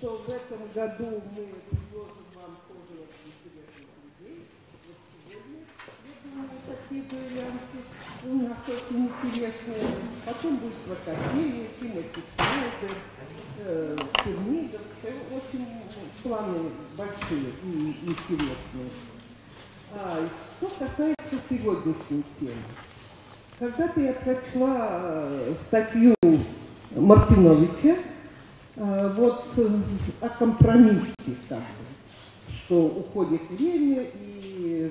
что в этом году мы предложим вам тоже очень интересных людей. Вот сегодня, я думаю, такие варианты у нас очень интересные. Потом будет Вакарелия, Тимати Снайдер, Черниговская. Очень планы большие и интересные. Что касается сегодняшней темы. Когда-то я прочла статью Мартиновича вот о компромиссе, так, что уходит время и,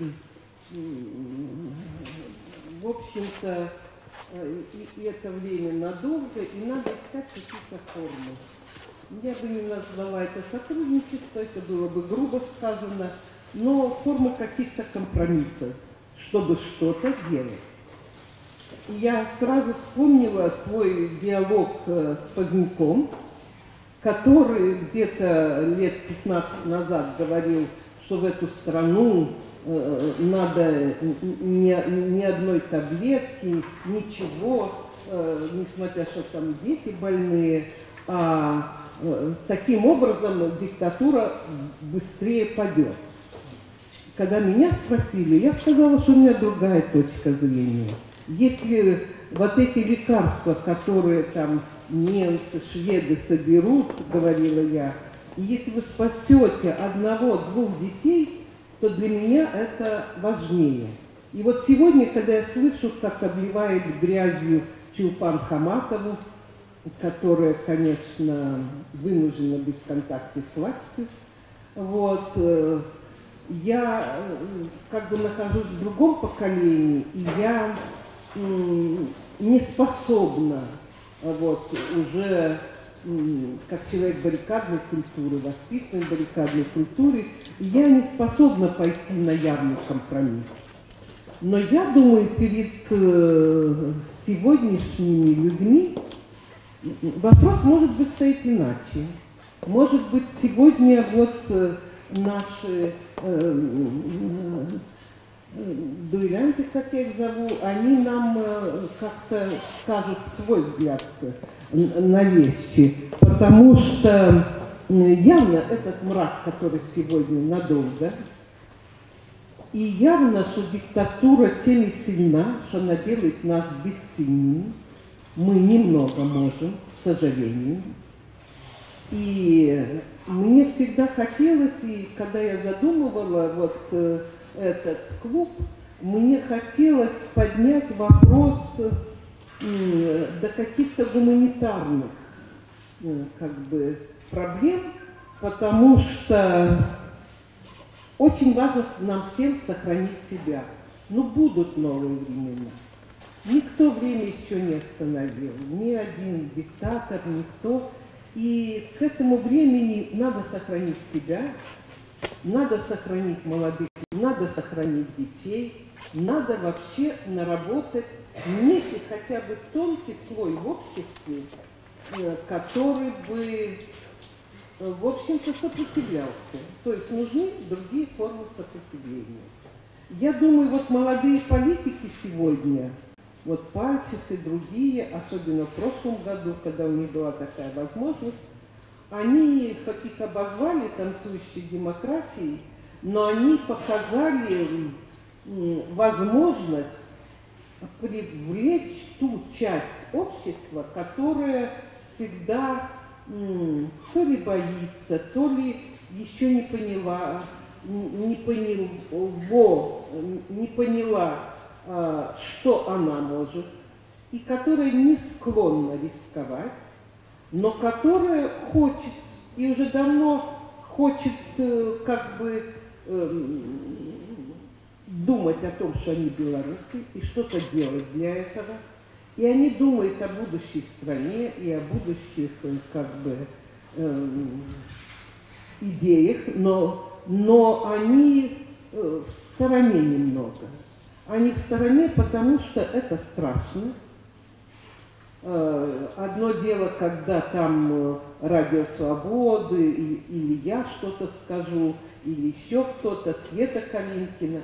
в общем-то, и это время надолго, и надо искать какие-то формы. Я бы не назвала это сотрудничество, это было бы грубо сказано, но формы каких-то компромиссов, чтобы что-то делать. И я сразу вспомнила свой диалог с Поздняком, который где-то лет 15 назад говорил, что в эту страну надо ни одной таблетки, ничего, несмотря что там дети больные, а таким образом диктатура быстрее падет. Когда меня спросили, я сказала, что у меня другая точка зрения. Если вот эти лекарства, которые там немцы, шведы соберут, говорила я, и если вы спасете одного-двух детей, то для меня это важнее. И вот сегодня, когда я слышу, как обливает грязью Чулпан Хаматову, которая, конечно, вынуждена быть в контакте с властью, вот, я как бы нахожусь в другом поколении, и я не способна вот, уже как человек баррикадной культуры, воспитанной баррикадной культуре, я не способна пойти на явный компромисс. Но я думаю, перед сегодняшними людьми вопрос может быть стоит иначе. Может быть, сегодня вот наши дуэлянты, как я их зову, они нам как-то скажут свой взгляд на вещи, потому что явно этот мрак, который сегодня надолго, и явно, что диктатура тем и сильна, что она делает нас бессильными, мы немного можем, к сожалению. И мне всегда хотелось, и когда я задумывала вот этот клуб, мне хотелось поднять вопрос до каких-то гуманитарных как бы проблем, потому что очень важно нам всем сохранить себя. Но будут новые времена. Никто время еще не остановил, ни один диктатор, никто. И к этому времени надо сохранить себя, надо сохранить молодых, надо сохранить детей, надо вообще наработать некий хотя бы тонкий слой в обществе, который бы, в общем-то, сопротивлялся. То есть нужны другие формы сопротивления. Я думаю, вот молодые политики сегодня, вот Пальчис и другие, особенно в прошлом году, когда у них была такая возможность, они хоть их обозвали танцующей демократией, но они показали возможность привлечь ту часть общества, которая всегда то ли боится, то ли еще не поняла, что она может, и которая не склонна рисковать, но которая хочет, и уже давно хочет как бы думать о том, что они белорусы, и что-то делать для этого. И они думают о будущей стране и о будущих как бы идеях, но они в стороне немного. Они в стороне, потому что это страшно. Одно дело, когда там Радио Свободы, или я что-то скажу, или еще кто-то, Света Калинкина.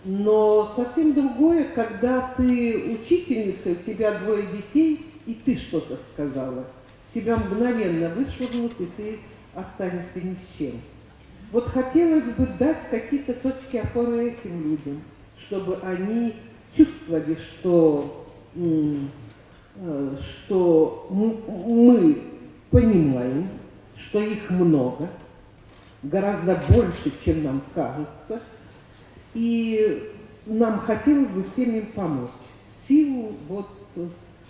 Но совсем другое, когда ты учительница, у тебя двое детей, и ты что-то сказала. Тебя мгновенно вышвырнут, и ты останешься ни с чем. Вот хотелось бы дать какие-то точки опоры этим людям, чтобы они чувствовали, что мы понимаем, что их много, гораздо больше, чем нам кажется, и нам хотелось бы всем им помочь в силу вот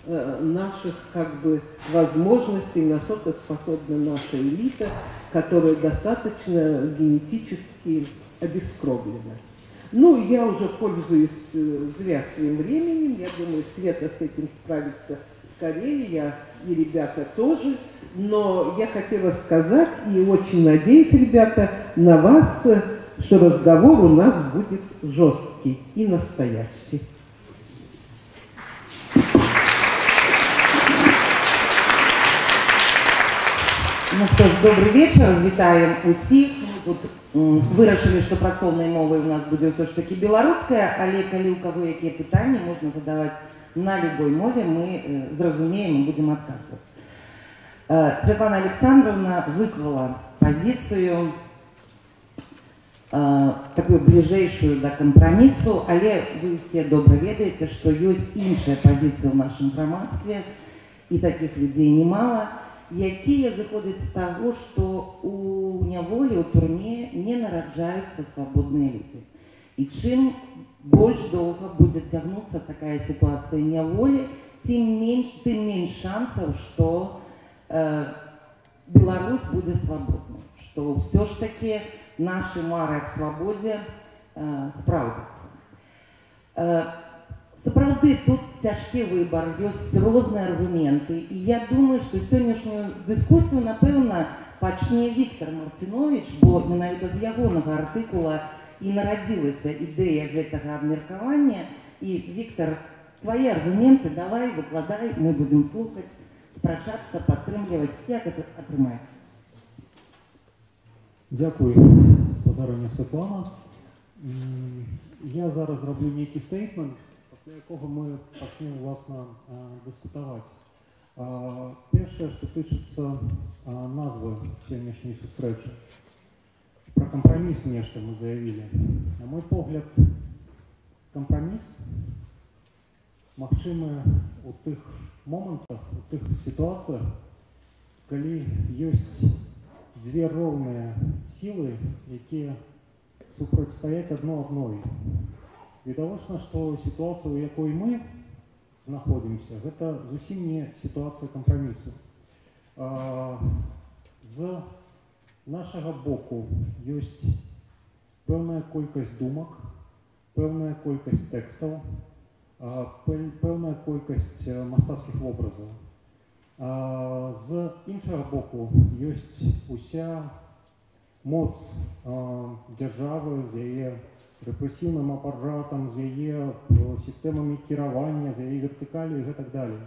наших как бы возможностей, насколько способна наша элита, которая достаточно генетически обескровлена. Ну, я уже пользуюсь зря своим временем, я думаю, Света с этим справится скорее, я и ребята тоже, но я хотела сказать и очень надеюсь, ребята, на вас, что разговор у нас будет жесткий и настоящий. Ну что ж, добрый вечер, вітаем усіх. Тут вырашылі, што працоўнай мовай у нас будзе ўсё ж такі беларуская, але калі ў каго якія пытанні можна задаваць на любой мове, мы зразумеем і будзем адказваць. Светлана Александровна выклала пазіцыю такую бліжэйшую да кампрамісу, але вы ўсе добра ведаеце, што ёсць іншая пазіцыя ў нашым грамадстве, і такіх людзей немало, якія зыходзяць з таго, што у няволі, у турме не нараджаюцца свабодныя людзі. І чым больш доўга будзе цягнуцца такая сітуацыя няволі, тым менш шансаў, што Беларусь будзе свабоднай, што ўсё ж такі нашы мары аб свабодзе спраўдзяцца. Сапраўды, тут цяжкі выбар, ёсць розныя аргументы, і я думаю, што сённяшнюю дыскусію, напэўна, пачне Віктор Мартинович, бо менавіта з ягонага артыкула і нарадзілася ідэя гэтага абмеркавання. І, Віктор, твои аргументы давай, выкладай, мы будем слухаць, спрачацца, падтрымліваць, як это атрымаецца. Дякую, господарыня Святлана. Я зараз зраблю нейкі стейтмент, пасля якога мы пачнем власна дыскутаваць. Першае, што тычыцца назвы сённяшняй сустрэчы. Пра кампраміс нешта мы заявілі. На мой погляд, кампраміс магчымы ў тых момантах, у тых сітуацыях, калі ёсць дзве роўныя сілы, якія супрацьстаяць адно адной. Відавочна, што сітуацыя, у якой мы знаходзімся, гэта зусім не сітуацыя кампрамісу. З нашага боку ёсць пэўная колькасць думак, пэўная колькасць тэкстаў, пэўная колькасць мастацкіх вобразаў. З іншага боку ёсць уся моц дзяржавы з яе рэпрэсіўным апаратам, з яе сістэмамі кіравання, з яе вертыкалю і гэтак далей.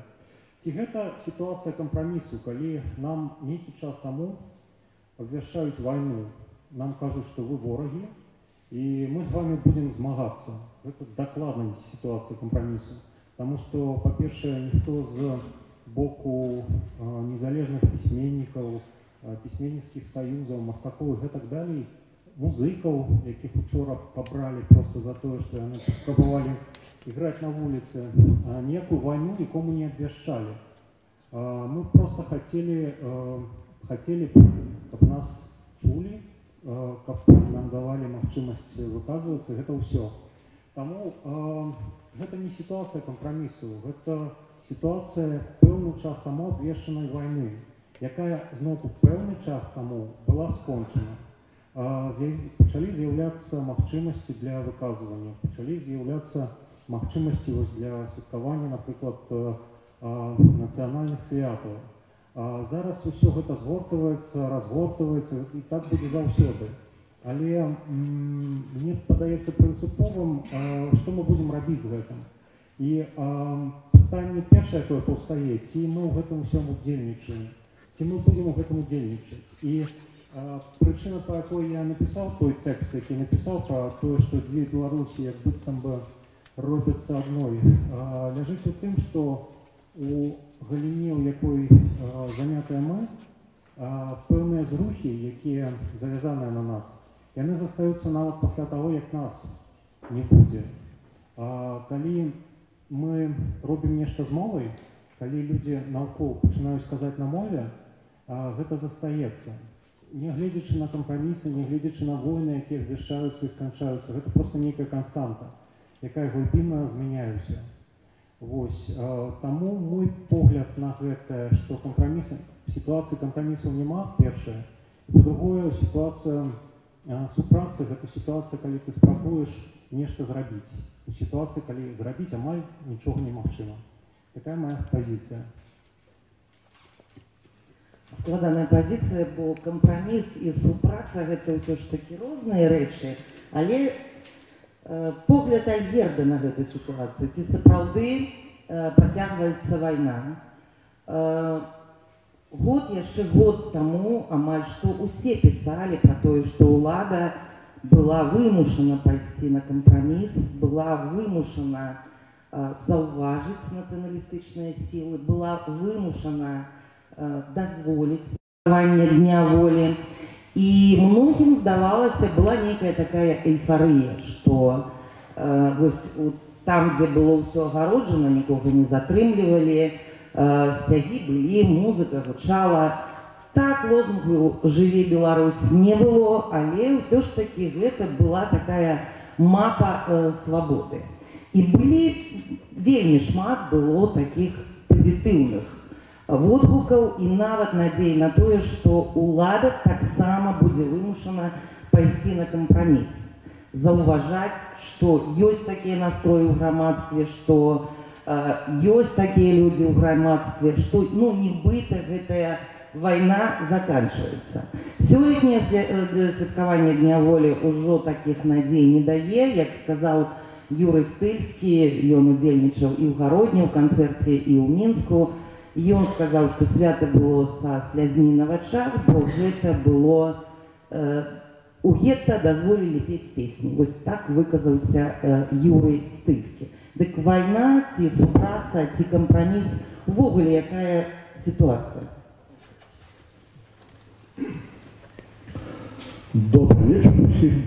Ці гэта сітуацыя кампрамісу, калі нам нейкі час таму абвяшчаюць вайну, нам кажуць, што вы ворагі, і мы з вами будзем змагацца. Гэта дакладна сітуацыя кампрамісу. Таму што, па-першае, ніхто з боку незалежных пісьменнікаў, пісьменніцкіх саюзаў, мастакоў і гэтак далей, музыкаў, якіх учора пабралі проста за тое, што яны спрабавалі іграць на вуліцы, ніякую вайну нікому не абвяшчалі. Мы проста хацелі, каб нас чулі, каб нам давалі магчымасць выказвацца, гэта ўсё. Таму гэта не сітуацыя кампрамісу, гэта сітуацыя пэўны час таму абвешчанай вайны, якая зноўку пэўны час таму была скончана. Пачалі з'яўляцца магчымасці для выказвання, пачалі з'яўляцца магчымасці для святкавання, напрыклад, нацыянальных святаў. Зараз усё гэта згортваецца, разгортваецца, і так будзе заўсёды. Але мне падаецца прынцыповым, што мы будзем рабіць з гэтым. І пытанне першае, якое паўстае, ці мы ў гэтым усім удзельнічаем, ці мы будзем у гэтым удзельнічаць. І прычына, па якой я напісаў той тэкст, які напісаў пра тое, што дзве Беларусі як быццам бы робяцца адной, ляжыць у тым, што у галіне, у якой занятыя мы, пэўныя зрухі, якія завязаныя на нас, яны застаюцца нават пасля таго, як нас не будзе. Калі мы робім нешта з мовай, калі людзі наўкол пачынаюць казаць на мове, гэта застаецца. Нягледзячы на кампрамісы, нягледзячы на войны, якія абвяшчаюцца і сканчаюцца, гэта проста нейкая канстанта, якая глыбінна змяняецца. Вось, таму мой погляд на гэта, што сітуацыі кампрамісаў няма, першае. І па-другое, сітуацыя супрацы – гэта сітуацыя, калі ты спрабуеш нешта зрабіць. У сітуацыі, калі зрабіць амаль нічога немагчыма. Такая моя пазіцыя. Складаная пазіцыя, бо кампраміс і супраца – гэта ўсё ж такі розныя рэчы, але погляд Альгерда на гэту сітуацыю, ці сапраўды працягваецца вайна. Яшчэ год таму амаль што ўсе пісалі пра тое, што ўлада была вымушана пайсці на кампраміс, была вымушана заўважыць нацыяналістычныя сілы, была вымушана дазволіць святкаванне Дня волі. І многім здавалася, была нейкая такая эйфарыя, што там, дзе было ўсё агароджана, нікога не затрымлівалі, сцягі былі, музыка гучала. Так, лозунгу «Жыве Беларусь» не было, але ўсё ж такі гэта была такая мапа свабоды. І вельмі шмат было такіх пазітыўных водгукаў і нават надзей на тое, што ўлада таксама будзе вымушана пайсці на кампраміс, заўважаць, што ёсць такія настроі ў грамадстве, што ёсць такія людзі ў грамадстве, што нібыта гэтая вайна заканчваецца. Сёлетняе святкаванне Дня волі ўжо такіх надзей не дае. Як сказаў Юрый Стыльскі, ён удзельнічаў і ў Гародні, ў канцэрце, і ў Мінску. Ён сказаў, што свята было са слязьмі на вачах, бо гэта было... У гетта дазволілі пець песні. Вось так выказаўся Юрый Стыльскі. Дык вайна, ці супраца, ці кампраміс, увогуле якая сітуацыя? Добрый вечер усім.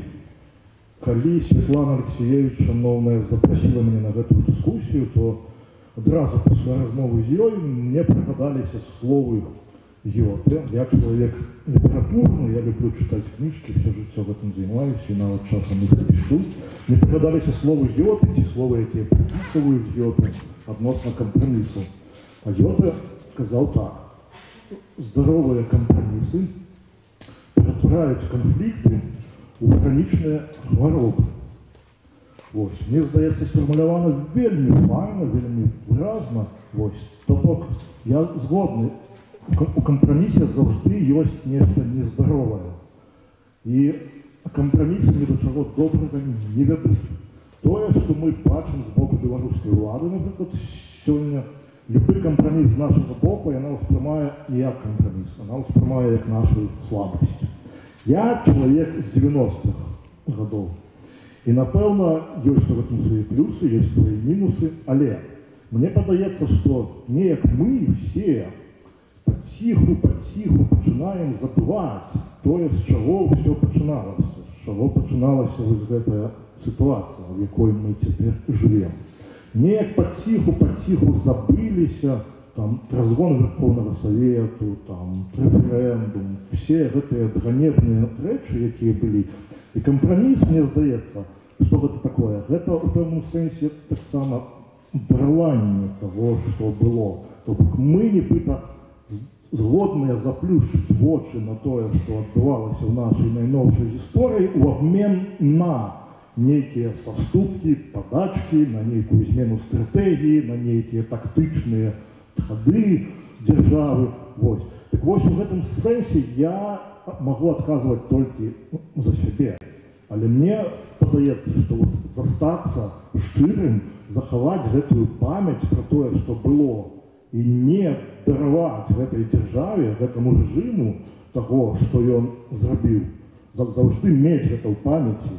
Калі Светлана Алексеевич, шановная, запросила мяне на гэтую дыскусію, то адразу пасля размовы з ёй мне прыгадаліся словы Гёте. Я человек литературный, я люблю читать книжки, все жыццё гэтым занимаюсь, и нават часам их пишу. Мне прыгадаліся словы Гёте, ці словы, якія приписывают Гёте адносна кампрамісу. А Гёте сказал так: здоровые компромиссы ператвараюць конфликты у хронічныя хваробы. Вось, мне здаецца, сфармулявана вельмі файна, вельмі выразна. Вось, то бок, я згодны, у кампрамісе заўжды ёсць нешта нездаровае. І кампрамісы ні да чаго добрага не вядуць. Тое, што мы бачым з боку беларускай улады, напрыклад, сёння, любы кампраміс з нашага боку, яна ўспрымае не як кампраміс, она ўспрымае як нашу слабасць. Я чалавек з 90-х гадоў. І, напэўна, ёсць у гэтым свае плюсы, ёсць свае мінусы, але мне падаецца, што неяк мы все паціху пачынаем забываць тое, з чаго ўсё пачыналася, з чаго пачыналася вось гэтая сітуацыя, у якой мы цяпер жывем. Неяк паціху забыліся, там, разгон Верховнага Савету, там, рэферэндум, все гэтыя ганебныя рэчы, якія былі. І кампраміс, мне здаецца, што гэта такое? Гэта ў пэўным сэнсе таксама дараванне таго, што было. То бок мы нібыта згодныя заплюшчыць вочы на тое, што адбывалася ў нашай найноўшай гісторыі ў абмен на нейкія саступкі, падачкі, на нейкую змену стратэгіі, на нейкія тактычныя хады дзяржавы. Вось. Так вось у гэтым сэнсе я магу адказваць толькі за сябе. Але мне падаецца, што застацца шчырым, захаваць гэтую памяць пра тое, што было, і не дараваць гэтай дзяржаве, гэтаму рэжыму таго, што ён зрабіў, заўжды мець гэта ў памяці.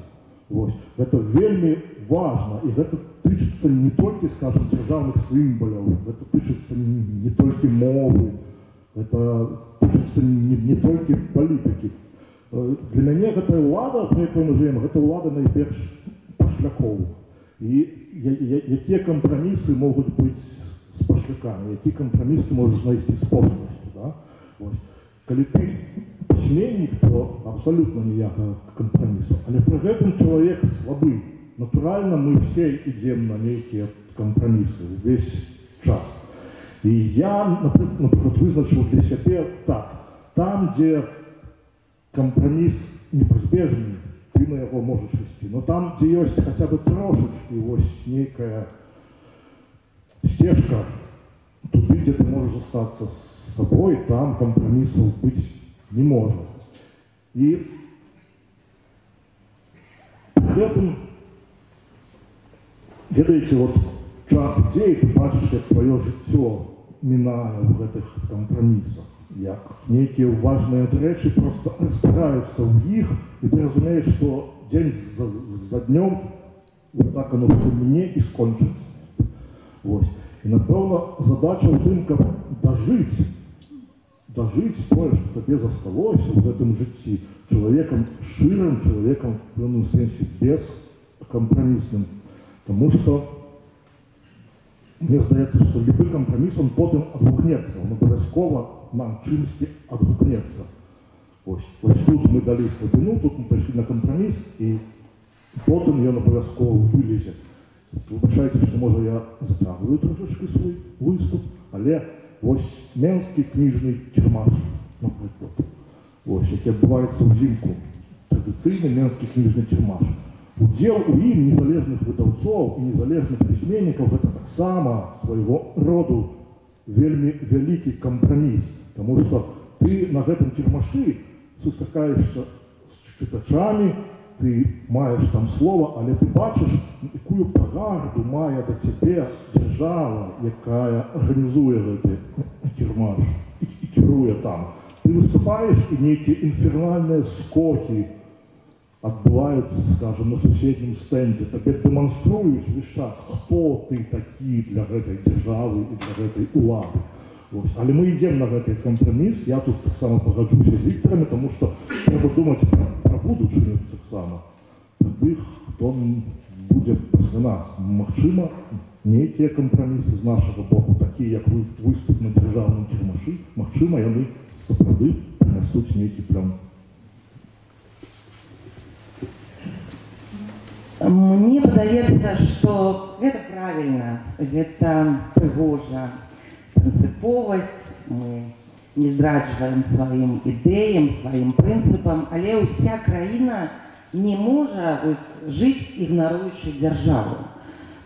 Вось. Гэта вельмі важна, і гэта тычыцца не толькі, скажам, дзяржаўных сімваляў, гэта тычыцца не толькі мовы, Это тычыцца не толькі палітыкі. Для мяне гэтая ўлада, пры якой мы жывем, гэта ўлада найперш пашлякоў. І якія кампрамісы могуць быць з пашлякамі, які кампраміс ты можаш знайсці з пошласцю, да? Вось. Калі ты пісьменнік, то абсалютна ніякага кампрамісу. Але пры гэтым чалавек слабы. Натуральна, мы все ідзем на нейкія кампрамісы увесь час. І я, напрыклад, вызначыў для сябе так. Там, дзе кампраміс непазбежны, ты на яго можаш ісці. Но там, дзе ёсць хаця бы трошачкі вось нейкая сцежка, туды, дзе ты можаш застацца з сабой, там кампрамісаў быць не можа. І пры гэтым, ведаеце, вот час ідзе, і ты бачыш, як твоё жыццё мінае ў гэтых кампрамісах, як нейкія важныя рэчы просто распираюцца ў іх, і ты разумееш, што дзень за днём вот так оно ўсё мне і скончыцца. Вось. І, напэўна, задача ў тым, каб дажыць тое, што табе засталося ў гэтым жыцці, чалавекам шчырым, чалавекам в пэўным сэнсе бескампрамісным. Таму што мне здаецца, што любы кампраміс, он потым адгукнецца, он абавязкова нам чымсьці адгукнецца. Вось тут мы далі слабіну, тут мы пайшлі на кампраміс, і потым ён абавязкова вылезе. Выбачайце, што, можа, я зацягваю трошачкі свой выступ, але вось менскі кніжны кірмаш, напрыклад, вось, які адбываецца ўзімку, традыцыйны менскі кніжны кірмаш. Удзел у ім незалежных выдаўцоў і незалежных пісьменнікаў гэта таксама свайго роду вельмі вялікі кампраміс, таму што ты на гэтым кірмашы сустракаешся з чытачамі, ты маеш там слова, але ты бачыш, якую пагарду мае да цябе дзяржава, якая арганізуе гэты кірмаш і кіруе там. Ты выступаеш, і нейкія інфернальныя скокі адбываюцца, скажем, на суседнім стендзе, табе дэманструюць увесь час, хто ты такі для гэтай дзяржавы і для гэтай улады. Але мы ідзем на гэты кампраміс, я тут таксама пагаджуся з Віктарамі, таму што трэба думаць пра будучыню таксама, пра тых, хто будзе пасля нас. Магчыма, нейкія кампрамісы з нашага боку, такія, як выступ на дзяржаўным кірмашы, магчыма, яны сапраўды прынясуць нейкі плён. Мне падаецца, што гэта правільна, гэта прыгожа, прынцыповасць, мы не здраджваем сваім ідэям, сваім прынцыпам, але ўся краіна не можа жыць, ігнаруючы дзяржаву.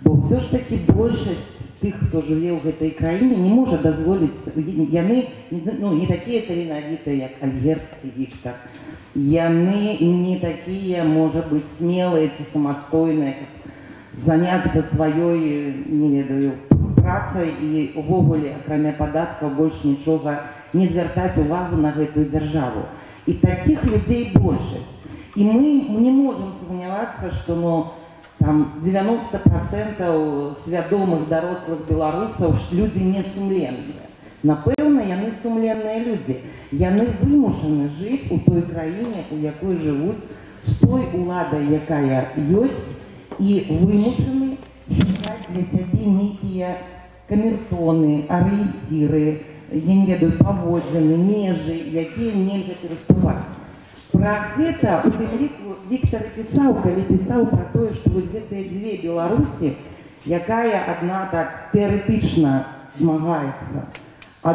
Бо ўсё ж такі большасць тых, хто жыве ў гэтай краіне, не можа дазволіць, яны не такія таленавітыя, як Альгерд ці Віктар, яны не такія, можа быць, смелыя ці самастойныя, каб заняцца сваёй, не ведаю, працай і увогуле, акрамя падаткаў, больш нічога не звяртаць увагу на гэтую дзяржаву. І такіх людзей большасць. І мы не можам сумнявацца, што там 90% свядомых дарослых беларусаў людзі не сумленныя. Напэўна, яны сумленныя людзі. Яны вымушаны жыць у той краіне, у якой жывуць, з той уладай, якая ёсць, і вымушаны шукаць для сябе нейкія камертоны, арыенціры, я не ведаю, паводзіны, межы, якія нельзя пераступаць. Пра гэта у тым ліку Віктар пісаў, калі пісаў пра тое, што вось гэтыя дзве Беларусі, якая адна так тэарэтычна змагаецца, а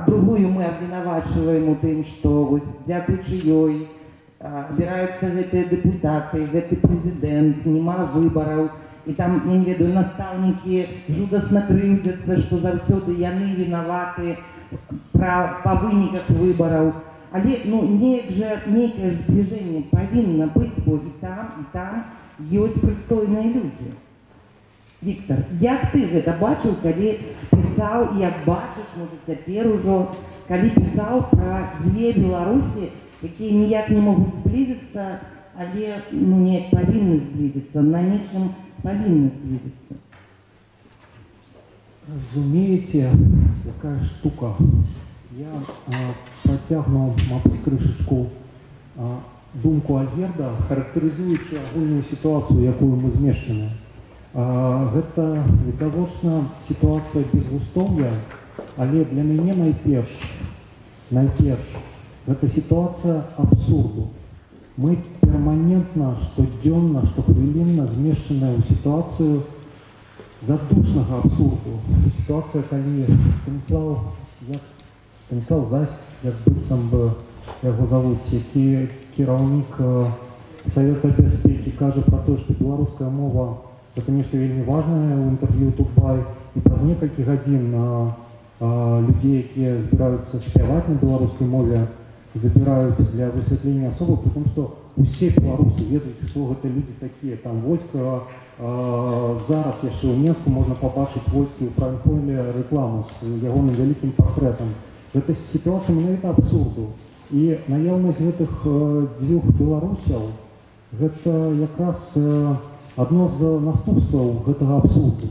другую мы абвінавачваем у тым, што вось дзякуючы ёй абіраюцца гэтыя дэпутаты, гэты прэзідэнт, няма выбараў, і там, я не ведаю, настаўнікі жудасна крыўдзяцца, што заўсёды яны вінаваты па выніках выбараў. Але нейкае збліжэнне павінна быць, бо і там ёсць прыстойныя людзі. Віктар, як ты гэта бачыў, калі пісаў, і як бачыш, можа, цяпер ужо, калі пісаў пра дзве Беларусі, якія ніяк не могуць зблізіцца, але неяк павінны зблізіцца, на нечым павінны зблізіцца? Разумеете, якая штука. Я працягну, мабуть, крышачку думку Альгерда, характарызуючы агульную сітуацыю, якую мы змешчаны. Гэта відавочна сітуацыя безгустоўя, але для мяне найперш гэта сітуацыя абсурду. Мы перманентна, штодзённа, штохвілінна змешчаныя ў сітуацыю задушнага абсурду. Сітуацыя, калі Станіслав Зась, як быццам бы яго завуць, які кіраўнік Савета бяспекі, кажа пра тое, што беларуская мова гэта нешта вельмі важнае ў інтэрв'ю Тутбай, і праз некалькі гадзін людзей, якія збіраюцца спяваць на беларускай мове, забіраюць для высвятлення асобы, притым што усе беларусы ведаюць, што гэта людзі такія. Там Вольскага зараз яшчэ ў Менску можна пабачыць Вольскі ў прайм-тайме рэкламу з ягоным вялікім партрэтам. Гэта сітуацыя менавіта абсурду. І наяўнасць гэтых дзвюх беларусаў гэта якраз адно з наступстваў гэтага абсурду.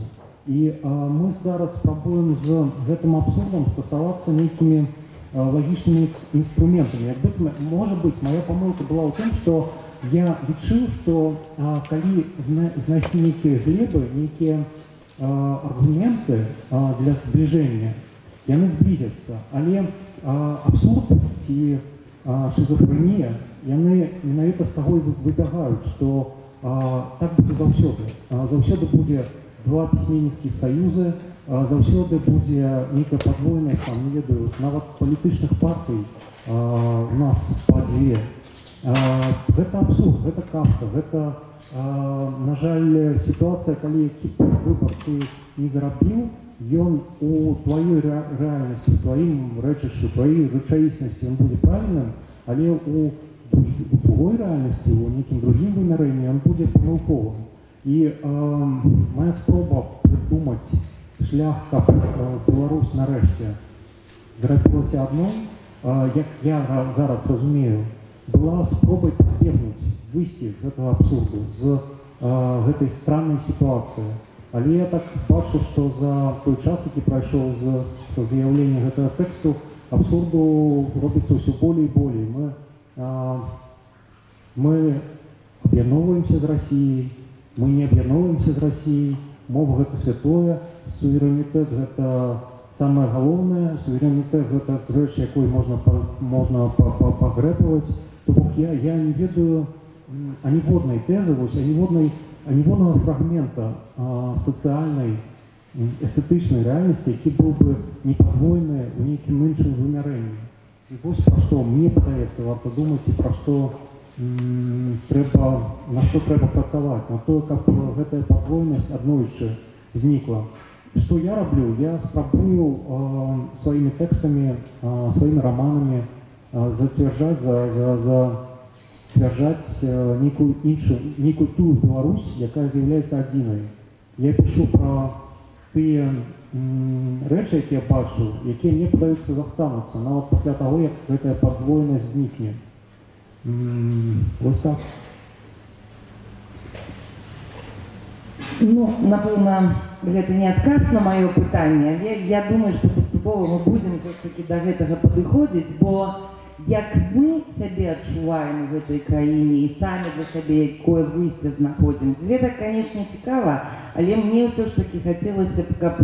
І мы зараз спрабуем з гэтым абсурдам стасавацца нейкімі лагічнымі інструментамі. Як быццам, можа быць, моя памылка была ў тым, што я лічыў, што калі знайсці нейкія глебы, нейкія аргументы для збліжэння, яны зблізяцца. Але абсурд ці шизофрэнія, яны менавіта з таго і выбягаюць, што так будзе заўсёды. Заўсёды будзе два пісьменніцкіх саюзы, заўсёды будзе нейкая падвойнасць, там, не ведаю, нават палітычных партый у нас па дзве. Гэта абсурд, гэта Кафка, гэта, на жаль, сітуацыя, калі які выбар ты не зрабіў, ён у тваёй рэальнасці, у тваім рэчышчы, у тваёй рэчаіснасці ён будзе правільным, але у другой рэальнасці, у нейкім другім вымярэнні ён будзе памылковым. І моя спроба придумаць шлях, каб Беларусь нарэшце зрабілася адной, як я зараз разумею, была спробай пазбегнуць, выйсці з гэтага абсурду, з гэтай страннай сітуацыі. Але я так бачу, што за той час, які прайшоў з з'яўлення гэтага тэксту, абсурду робіцца ўсё болей і болей. Мы аб'ядноўваемся з Расіяй, мы не аб'ядноўваемся з Расіяй, мова гэта святое, суверэнітэт гэта самае галоўнае, суверэнітэт гэта рэч, якой можна пагрэбаваць. То бок я не ведаю аніводнай тэзы, аніводнага фрагмента сацыяльнай, эстэтычнай рэальнасці, які быў бы не падвойны ў нейкім іншым вымярэнні. І вось пра што мне падаецца варта думаць і пра што на што трэба працаваць, на тое, каб гэтая падвойнасць аднойчы знікла. Што я раблю? Я спрабую сваімі тэкстамі, сваімі раманамі зацвярджаць нейкую тую Беларусь, якая з'яўляецца адзінай. Я пішу пра тыя рэчы, якія бачу, якія мне падаюцца застануцца, нават пасля таго, як гэтая падвойнасць знікне. Вось так. Ну, напэўна, гэта не адказ на маё пытанне, але я думаю, што паступова мы будзем ўсё ж такі да гэтага падыходзіць, бо як мы сябе адчуваем у гэтай краіне і самі для сябе якое выйсце знаходзім, гэта, канешне, цікава, але мне ўсё ж такі хацелася б, каб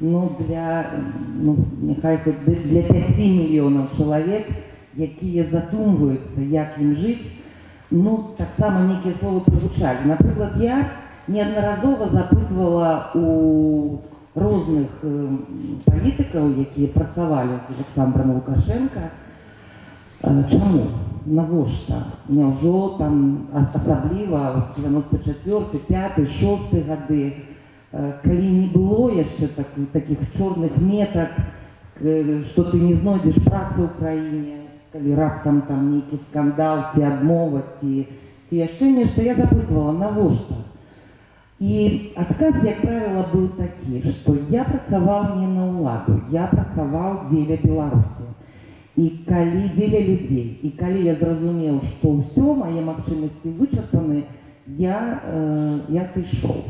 няхай хоць для 5 мільёнаў чалавек, якія задумваюцца, як ім жыць, таксама нейкія словы прагучалі. Напрыклад, я неаднаразова запытвала у розных палітыкаў, якія працавалі з Александром Лукашенко, чаму, навошта, няўжо там асабліва 94, 5, 6 гады, калі не было яшчэ такіх чорных метак, што ты не знойдзеш працы ў краіне, калі раптам там нейкі скандал, ці адмова, ці яшчэ нешта, я запытвала, навошта. І адказ, як правіла, быў такі, што я працаваў не на ўладу, я працаваў дзеля Беларусі. І калі дзеля людзей, і калі я зразумеў, што ўсё, мае магчымасці вычарпаны, я сышоў.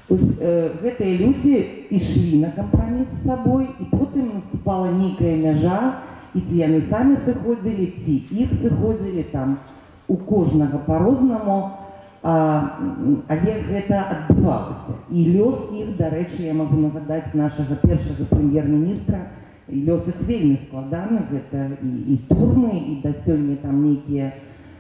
Гэтыя людзі ішлі на кампраміс з сабой, і потым наступала нейкая мяжа, і ці яны самі сыходзілі, ці іх сыходзілі, там у кожнага па-рознаму, але гэта адбывалася. І лёс іх, дарэчы, я магу нагадаць нашага першага прэм'ер-міністра, лёс іх вельмі складаны, гэта і турмы, і да сёння там нейкія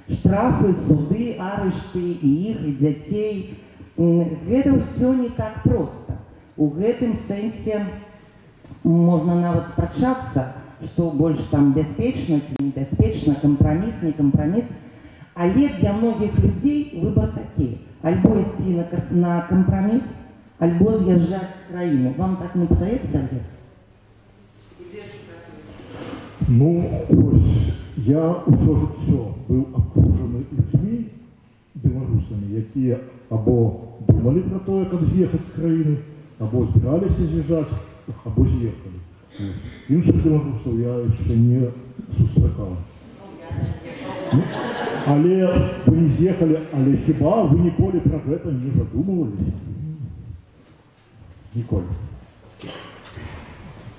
штрафы, суды, арышты, і іх, і дзяцей. Гэта ўсё не так проста. У гэтым сэнсе можна нават спрачацца, што больш там бяспечна ці небяспечна, кампраміс, не кампраміс. Але для многіх людзей выбар такі. Альбо ісці на кампраміс, альбо з'язджаць з краіны. Вам так не падаецца, Олег? Ну, ось, я ўсё жыццё быў абкружаны людзьмі беларусамі, якія або думалі пра тое, каб з'ехаць з краіны, або збіраліся з'язджаць, або з'ехалі. Іншых беларусаў я яшчэ не сустракаў. Але вы не з'ехалі, але хіба вы ніколі пра гэта не задумываліся? Ніколі.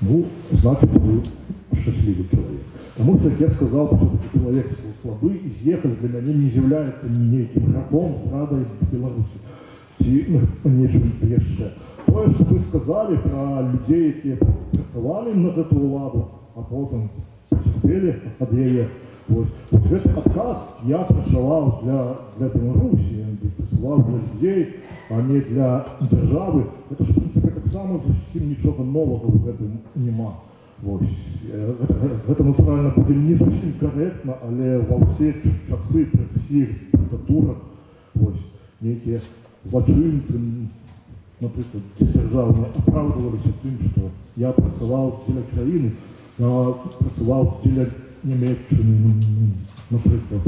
Ну, значит, вы счастливый человек. Потому что, как я сказал, все-таки человек слабый, и съехать для меня не является неким грехом, страдой в Беларуси. Нечем еще. То, что вы сказали про людей, которые працевали на эту владу, а потом потерпели от ее. Вот этот отказ я працевал для Беларуси, працевал для людей, а не для державы. Это же, в принципе, так само зовсім нічого нового в этом нема. Гэта, натуральна, будзе не зовсім корректно, але ва ўсе часы пры всіх диктатурах нейкія злачынцы, напрыклад, дзяржаўныя апраўдваліся тым, што я працаваў дзеля краіны, працаваў дзеля Нямецчыны, напрыклад.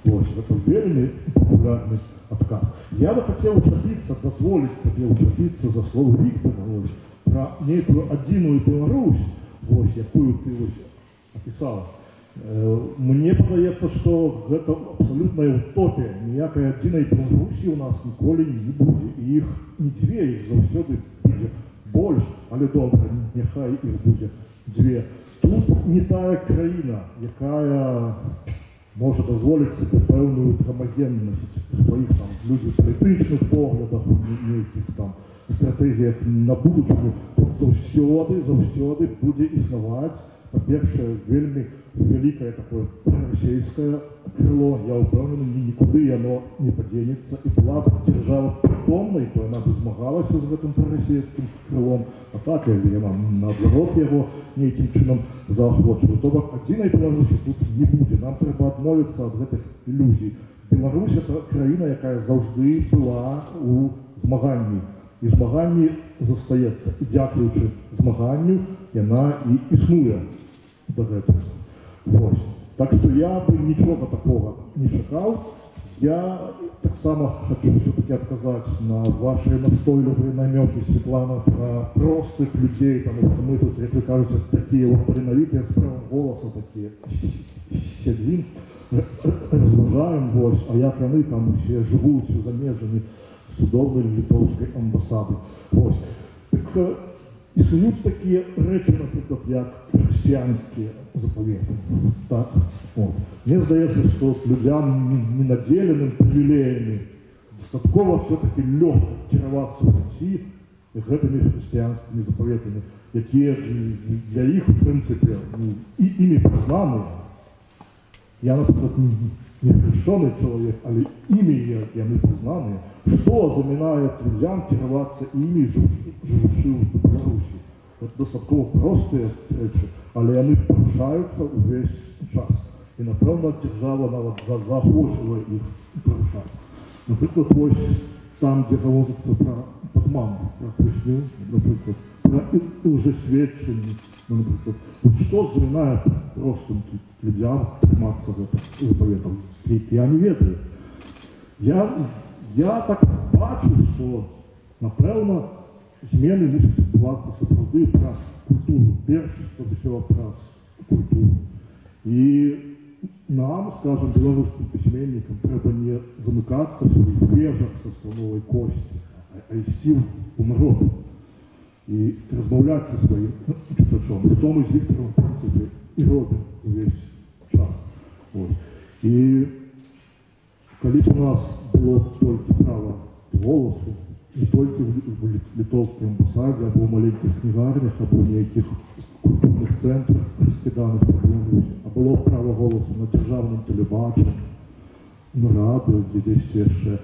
Это вельмі популярны адказ. Я бы хотел учапіцца, дазволіць сабе учапіцца за слово Віктора про нейкую адзіную Беларусь, якую ты описала. Мне падаецца, што гэта абсалютная утопія. Ніякай адзінай Беларусі у нас ніколі не будзе. І іх не дзве, іх заўсёды будзе больш, але добра, няхай іх будзе дзве. Тут не тая краіна, якая можа дазволіць сабе пэўную гамагеннасць сваіх там людзей палітычных поглядах, нейкіх там стратегіях на будучыню. Заўсёды будзе існаваць, па-першае, вельмі вялікае такое расійскае крыло. Я ўпэўнены, нікуды яно не падзенецца. І была б дзяржава прытомнай, то яна б змагалася з гэтым прарасійскім крылом. А так, яна наадварот яго нейкім чынам заахвочвае. То бок адзінай Беларусі тут не будзе. Нам трэба адмовіцца ад гэтых ілюзій. Беларусь — это краіна, якая заўжды была ў змаганні. І змаганні застаецца. І дзякуючы змаганню яна і існуе дагэтуль. Так што я бы нічога такога не чакаў. Я таксама хочу все-таки отказать на ваши настойлівыя намеки, Светлана, про простых людей, потому что мы тут, як вы кажете, такие вот таленовитые, с правым голосом, такие сядзім, разважаем, а як яны там усе жывуць за межамі судовной літоўскай амбасады. Так існуюць такія рэчы, напрыклад, як хрысціянскія запаветы. Так? Мне здаецца, што людзям, не надзеленым прывілеямі, дастаткова все-таки лёгка кіравацца ў жыцці гэтымі хрысціянскімі запаветамі, якія для іх, в прынцыпе, імі прызнаныя. Я, напрыклад, не хрышчоны чалавек, але імі яны прызнаныя. Што замінае людзям кіравацца імі, жывучы ў Беларусі? Это дастаткова простыя рэчы, але яны парушаюцца ўвесь час. І, напэўна, дзяржава нават заахвочвае іх парушаць. Напрыклад, там, дзе гаворыцца пра падману, пра хлусню, напрыклад, пра лжесведчанні, напрыклад. Што замінае простым людзям трымацца гэтых запаветаў? Я не ведаю. Я так бачу, што, напэўна, змены мусяць адбывацца сапраўды праз культуру, перш за ўсё праз культуру. І нам, скажем, беларускім пісьменнікам, трэба не замыкацца в сваіх вежах са слоновай косці, а а ісці у народ і розмовляти зі своїм читачом. Що ми з Віктором, в принципі, і робимо увесь час. Ось. І коли б у нас було тільки право голосу, не тільки в литовській амбасаді, або в маленьких книгарнях, або в ніяких культурних центрах, розкиданих по Білорусі, а було б право голосу на державному телебаченні, на радіо, де десь ще,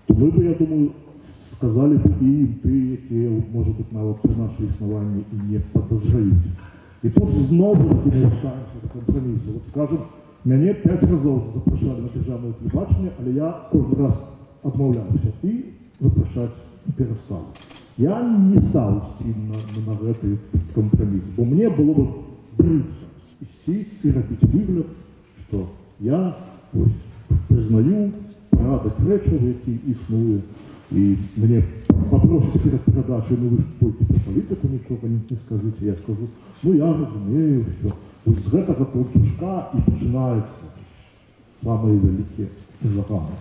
то ми б, я думаю, сказали б і їм, які, може бути, навіть при нашому існуванні і не підозрюють. І тут знову таки ми вертаємося до компромісу. От, скажімо, мене 5 разів запрошали на державне телебачення, але я кожен раз відмовлявся і запрошати перестав. Я не став йти на цей компроміс, бо мені було б бридко йти і робити вигляд, що я ось признаю порядок речей, який існує, і мені попросять перед передачею, ну ви ж тільки про політику нічого не скажіть, я скажу, ну я розумію, що ось з цього полтушка і починаються самі великі загани.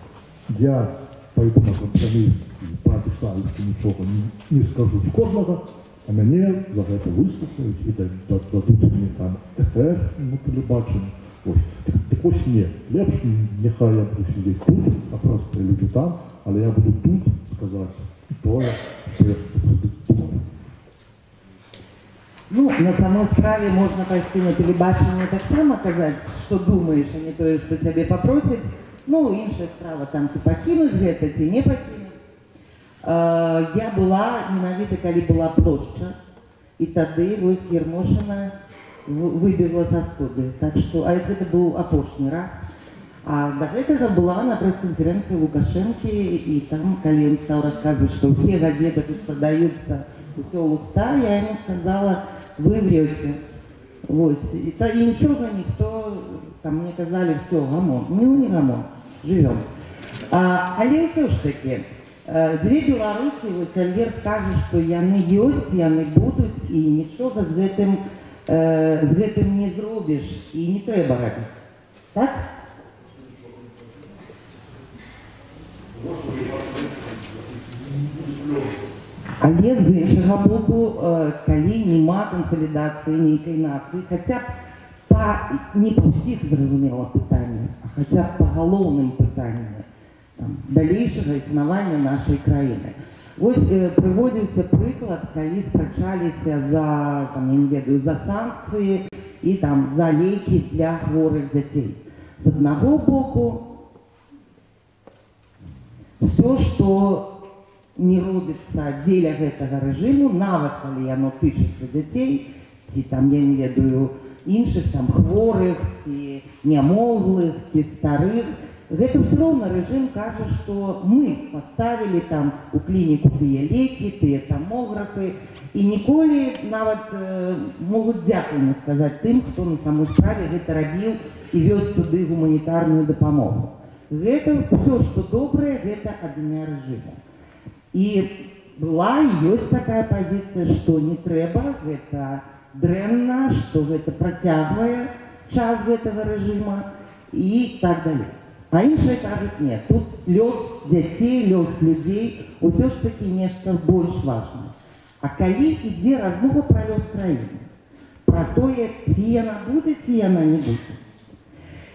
Я пойду на компроміс і пообіцяю, що нічого не скажу шкодного, а мене за це вислухають і дадуть мені там етер на телебаченні. Ось. Так ось ні. Лепше, нехай я буду сидіти тут, а просто люди там, але я буду тут сказати то, що я думаю. Ну, на самой справе можно пойти на телебачение так само казать, что думаешь, а не то, что тебе попросят. Ну, іншая справа, там, ці пакінуць гэта, ці не пакінуць. Я была, менавіта, калі была плошча, і тады вось Ермошина выбегла са студыі. Так што, а гэта быў апошні раз. А до гэтага была на прэс-канферэнцыі Лукашэнкі, і там, калі ён стаў расказваць, што ўсе газеты тут прадаюцца, усё лухта, я ему сказала, вы врете. Вось. І нічога ніхто, там мне казалі, все, гамон. Ну, не гамон, живем. Але ўсё ж таки, дзве Беларусі, вось Альберт кажа, што яны ёсць, яны будуць, і нічога з гэтым не зробіш, і не трэба рабіць. Так? Але з іншага боку, калі няма кансалідацыі нейкай нацыі, хаця б не па ўсіх, зразумела, пытаннях, а хаця б па галоўным пытанні далейшага існавання нашай краіны. Вось прыводзіўся прыклад, калі спрачаліся за, там, я не ведаю, за санкцыі і там за лекі для хворых дзяцей. З аднаго боку, ўсё, што не робіцца дзеля гэтага рэжыму, нават калі яно тычыцца дзяцей, ці там, я не ведаю, іншых там хворых, ці нямоглых, ці старых, гэта ўсё роўна рэжым кажа, што мы паставілі там у клініку тыя лекі, тыя тамографы, і ніколі нават могуць дзякуй не сказаць тым, хто на самой справе гэта рабіў і вёз сюды гуманітарную дапамогу. Гэта ўсё, што добрае, гэта ад імя рэжыму. І была і ёсць такая пазіцыя, што не трэба, гэта дрэнна, што гэта працягвае час гэтага рэжыма і так далей. А іншыя кажуць, не, тут лёс дзяцей, лёс людзей, усё ж такі нешта больш важнае. А калі ідзе размова пра лёс краіны, пра тое, ці яна будзе, ці яна не будзе.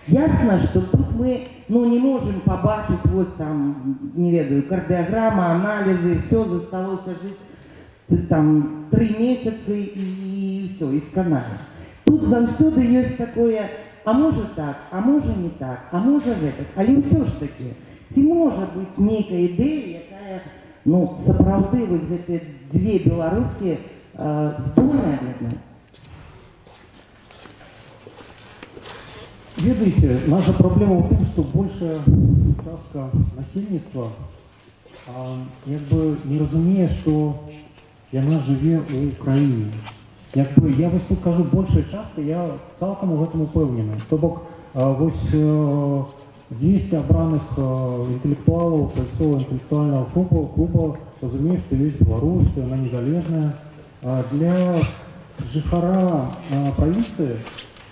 Ясна, што тут мы не можам пабачыць вось там, не ведаю, кардыяграма, аналізы, все засталося жыць там 3 месяцы і ўсё, і сканалі. Тут заўсёды ёсць такое, а можа так, а можа не так, а можа гэтак. Але ўсё ж такі, ці можа быць нейкая ідэя, якая, сапраўды вось гэтыя дзве Беларусі здольная аб'яднаць? Ведаеце, наша проблема в том, что большая частка насельніцтва не разумее, что яна жыве ў краіне. Я вось тут кажу большая частка, я цалкам у гэтым упэўнены. То бок, вось 200 абраных інтэлектуалаў, кальцова інтэлектуальнага клуба разумеюць, што ёсць Беларусь, што яна незалежная. Для жыхара правінцыі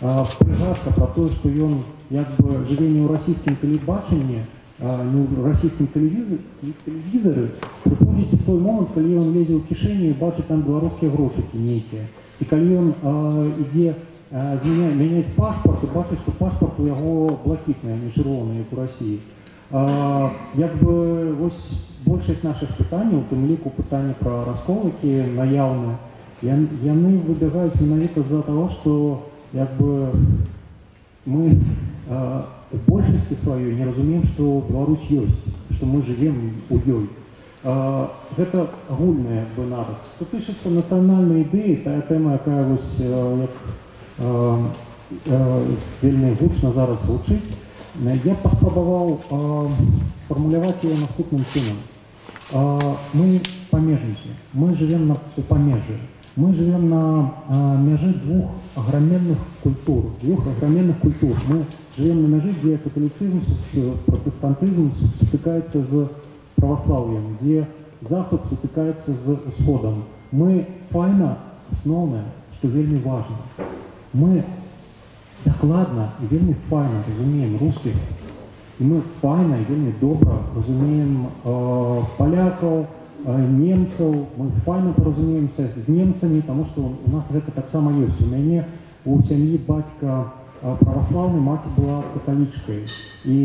прыгадка пра тое, што ён жыве не ў расійскім тэлебачанні, расійскім тэлевізары прыходзіць у той момант, калі ён лезе ў кішэню і бачыць там беларускія грошыкі нейкія. Ці калі ён ідзе мяняць пашпарт і бачыць, што пашпарт у яго блакітны, а не чырвоны, як у Расіі. Як бы вось большасць нашых пытанняў, у тым ліку пытанні пра расколыкі наяўныя, яны выбягаюць менавіта з-за таго, што як бы мы у большасці сваёй не разумеем, што Беларусь ёсць, што мы жывем у ёй. Гэта агульная як бы нараз. Што тычыцца нацыянальнай ідэі, тая тэма, якая вось як вельмі гучна зараз гучыць, я паспрабаваў сфармуляваць яе наступным чынам. Мы памежнікі, мы жывем у памежжы. Мы живем на мяжы двух аграменных культур. Мы живем на мяжы, где католицизм, протестантизм сутыкается с православием, где Захад сутыкается с Усходом. Мы файна, основное, что вельми важно. Мы докладно и вельми файна разумеем русских, и мы файна и вельми добра разумеем поляков, немцаў, мы файна паразумеемся з немцамі, таму што у нас гэта таксама ёсць. У мяне у сям'і бацька праваслаўны, маці была каталічкай. І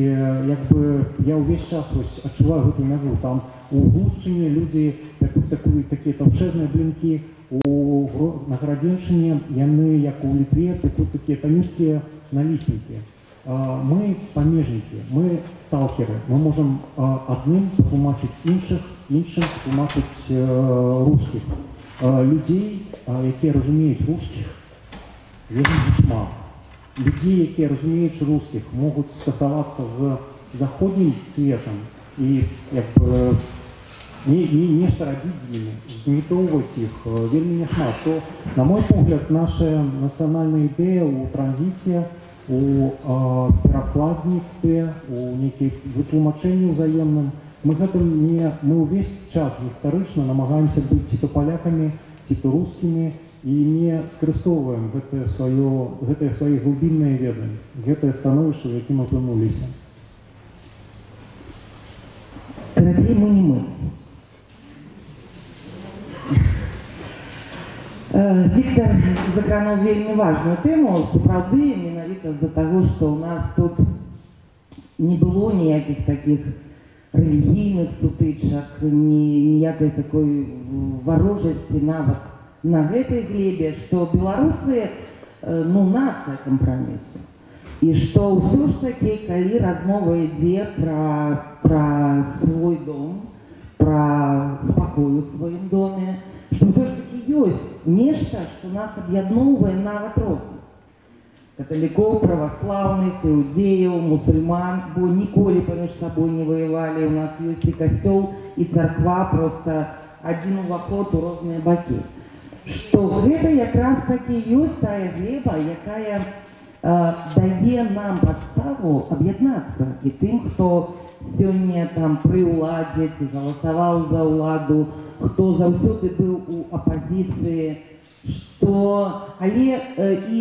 як бы я ўвесь час вось адчуваю гэту мяжу. Там у Гушчыне людзі такія таўшэзныя блінкі, на Гарадзеншчыне яны, як у Літве, такія танюткія наліснікі. Мы памежнікі, мы сталкеры. Мы можам адным патлумачыць іншым тлумачыць рускіх. Людзей, якія разумеюць рускіх, вельмі шмат. Людзей, якія разумеюць рускіх, могуць стасавацца з заходнім светам і як бы нешта рабіць з імі, знітоўваць іх вельмі няшмат. То, на мой погляд, наша нацыянальная ідэя ў транзіце, у перакладніцтве, у нейкім вытлумачэнні ўзаемным. Мы ўвесь час гістарычна намагаемся быць ці то палякамі, ці то рускімі і не скарыстоўваем гэтыя свае глыбінныя веды, гэтае становішча, у якім апынуліся. Карацей, мы не мы. Віктор закрануў вельмі важную тэму, сапраўды, менавіта з-за таго, што ў нас тут не было ніякіх такіх рэлігійных сутычак, ніякай такой варожасці нават на гэтай глебе, што беларусы, нацыя кампрамісу. І што ўсё ж такі, калі размова ідзе пра свой дом, пра спакой у сваім доме, што ўсё ж такі ёсць нешта, што нас аб'ядноўвае нават розных. Каталікоў, праваслаўных, іудзеяў, мусульман, бо ніколі паміж сабой не ваявалі. У нас ёсць і касцёл, і царква, проста адзін уваход у розныя бакі. Што гэта якраз такі ёсць тая глеба, якая дае нам падставу аб'яднацца. І тым, хто сёння там пры ўладзе ці галасаваў за ўладу, хто заўсёды быў у апазіцыі, але і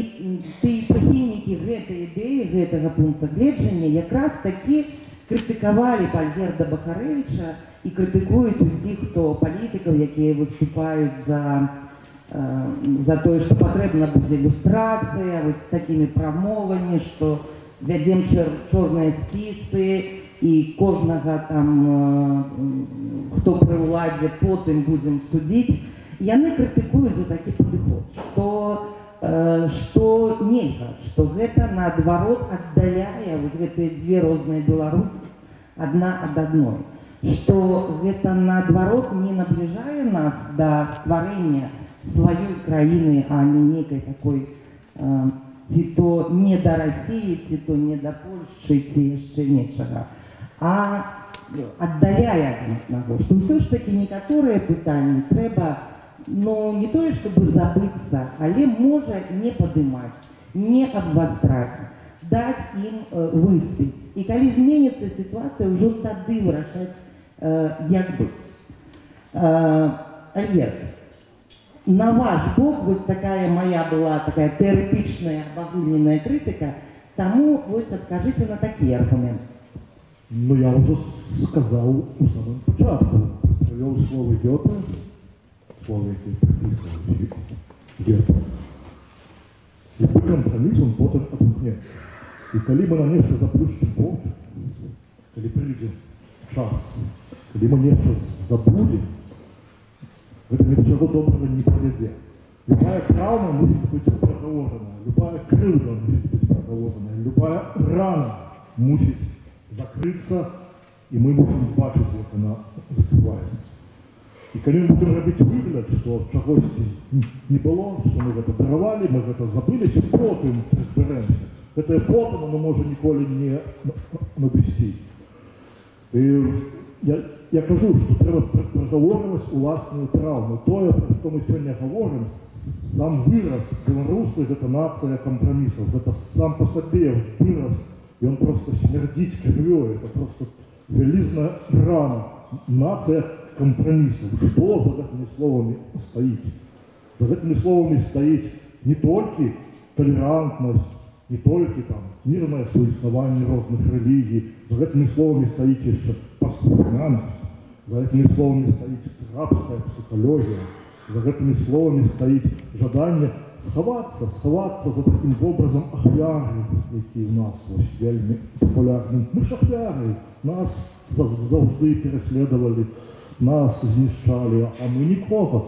тыя прыхільнікі гэтай ідэі, гэтага пункта гледжання якраз такі крытыкавалі Альгерда Бахарэвіча і крытыкуюць усіх, хто палітыкаў, якія выступаюць за тое, што патрэбна будзе люстрацыя, вось з такімі прамовамі, што вядзем чорныя спісы, і кожнага там, хто пры ўладзе, потым будзем судзіць. Яны крытыкуюць за такі падыход, што нельга, што гэта наадварот аддаляе вось гэтыя дзве розныя Беларусі адна ад адной, што гэта наадварот не набліжае нас да стварэння сваёй краіны, а не нейкай такой ці то не да Расіі, ці то не да Польшчы, ці яшчэ нечага, а аддаляе адзін аднаго, што ўсё ж такі некаторыя пытанні трэба не тое, чтобы забыцца, але можа не падымаць, не абвастраць, даць ім выспець. І калі зменіцца сітуацыя, ўжо тады вырашаць, як быць. Альгерд, на ваш бок, вось такая моя была такая тэарэтычная, абагульненая крытыка, таму вось адкажыце на такі аргумент. Но я уже сказал у самого початку, привел слово Гёте, слово, яке приписываю Гёте. Любой компромисс, он потом отгукнется. И коли мы на нечто заплющим очи, коли придет час, коли мы нечто забудем, это ничего доброго не приведет. Любая травма может быть проговорена, любая крылья может быть проговорена, любая рана может закрыться, и мы будем бачить, как она закрывается. И когда мы будем робить выгляд, что чогось не было, что мы это даровали, мы это забыли, и потом разберемся. Это потом оно может николи не надвести. И я кажу, что треба проговорювати власну травму. То, про що ми сьогодні говоримо, сам вираз белорусы – это нация компромиссов. Это сам по себе выраз, и он просто смердит кровью. Это просто велизная рана. Нация компромиссов. Что за этими словами стоит? За этими словами стоит не только толерантность, не только там мирное существование разных религий. За этими словами стоит еще послухняность. За этими словами стоит рабская психология. За этими словами стоит жадание сховаться за таким образом ахвяры, які у нас ось вельми популярні. Ми ж ахвяри, нас завжди переслідували, нас знищали, а ми нікого.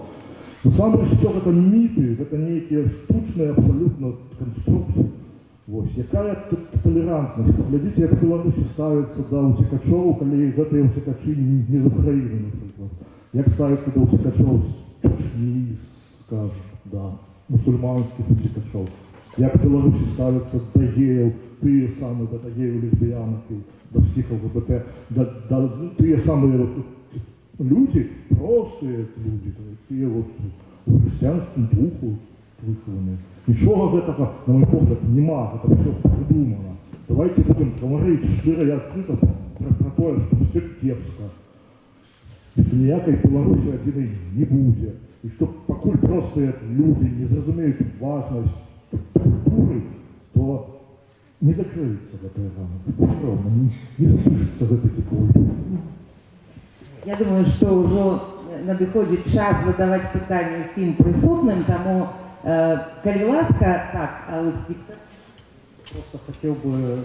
Насамрэч, все это міфи, это некие штучные абсолютно конструкты. Ось, якая толерантность? Поглядите, як в Беларусі ставиться до утекачів, коли гэтыя утекачі не з України, наприклад. Як ставиться до утекачів з Чечні, скажем, да, мусульманских утекачів. Як в Беларусі ставиться до геїв, тие самі, до геїв, лесбіянок, до всіх ЛГБТ, до тие самі люди, простые люди, такие вот в христианском духу выхованные. Ничего этого, на мой погляд, нема, это все придумано. Давайте будем говорить широ и открыто про то, что все кепско, что ніякої Беларусі одиной не будет, и что покуль просто люди не зрозумеют важность культуры, то не закроется в этой ране, не запишется в этой теплой. Я думаю, что уже надыходит час задавать питання всім присутнім, тому коли ласка, так, а ось Віктор. Просто хотел бы,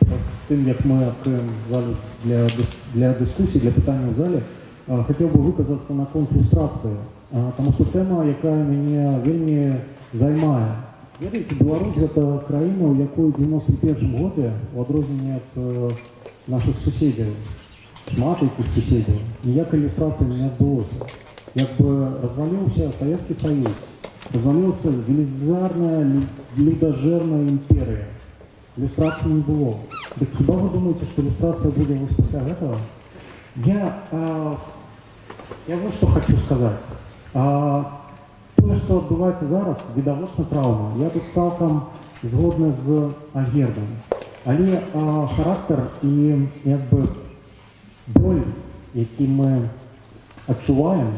с тем, как мы откроем залу для дискуссии, для питания в зале, хотел бы выказаться на конт люстрации, потому что тема, яка меня вельми займає. Ведаеце, Беларусь – это краіна, у якой в 91 году, в адрозненне от наших суседей, шмат этих суседей, ніякой иллюстрации не отбылось. Как бы развалился Советский Союз, развалился велизарная людожерная империя. Иллюстрации не было. Так хіба вы думаете, что иллюстрация будет вот после этого? Я вот что хочу сказать. То, что отбываецца зараз, відавочна траўма. Я тут цалкам згодна з Альгердом. Але характер і якби боль, які мы адчуваем,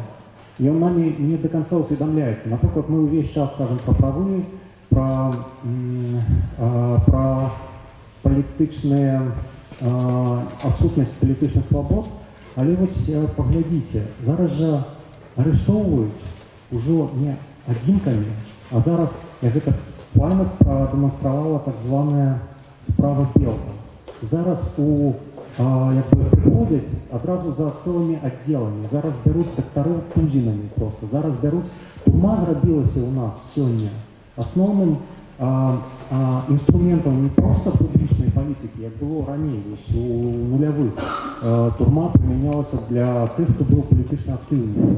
и он нами не до конца усведомляется. Например, мы весь час скажем про правы, про политичные, отсутность политичных свобод, але вось поглядите, зараз же арыштоўваюць уже не адзінкамі, а зараз, як гэта файна продемонстравала так званая справа Белка. Зараз приходять одразу за цілими відділами. Зараз беруть докторів тузинами просто. Зараз беруть. Турма зробилася у нас сьогодні основним інструментом не просто публічної політики, як було раніше, у нульових. Турма примінялася для тих, хто був політично активним.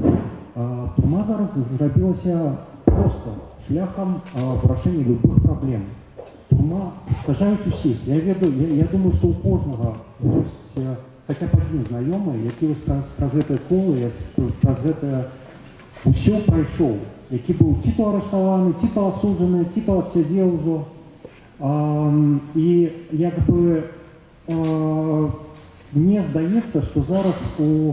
Турма зараз зробилася просто шляхом вирішення любых проблем. Турма сажають усіх. Я думаю, що у кожного є хоча б один знайомий, який ось праз гэта коло, праз гэта усё прайшоў, які быў ці то арыштаваны, ці то асуджаны, ці то адсядзеў ужо. І як бы мне здаецца, што зараз у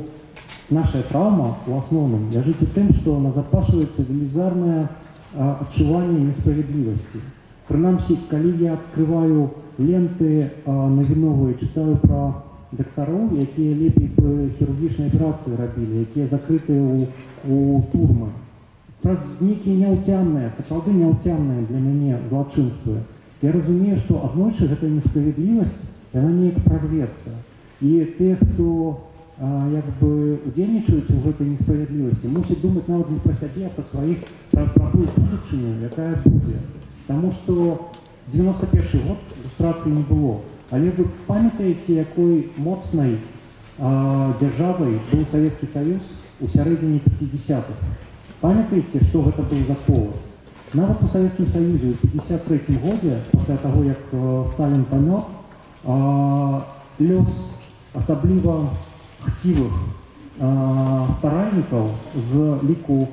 наша траўма у асноўным ляжыць у тым, што назапашваецца велізарнае адчуванне несправядлівасці. Прынамсі, калі я открываю ленты навіновыя, читаю про дактароў, якія лепей бы хірургічныя аперацыі рабілі, якія закрытыя у турмы. Праз нейкія няўцямныя, сапраўды няўцямныя для мяне злачынствы. Я разумею, што аднойчы гэтая несправядлівасць, яна неяк прорвецца. І тыя, хто як бы удзельнічаюць у гэтай несправядлівасці, мусяць думаць нават не пра сябе, а пра сваіх, пра тую будучыню, якая будзе. Таму што 91 год ілюстрацыі не было. Але вы памятаеце, якой моцнай дзяржавай быў Савецкі Саюз у сярэдзіне 50-х? Памятаеце, што гэта быў за колас? Нават у Савецкім Саюзе ў 53 годзе, пасля таго, як Сталін памёр, лёс асабліва хцівых старальнікаў з ліку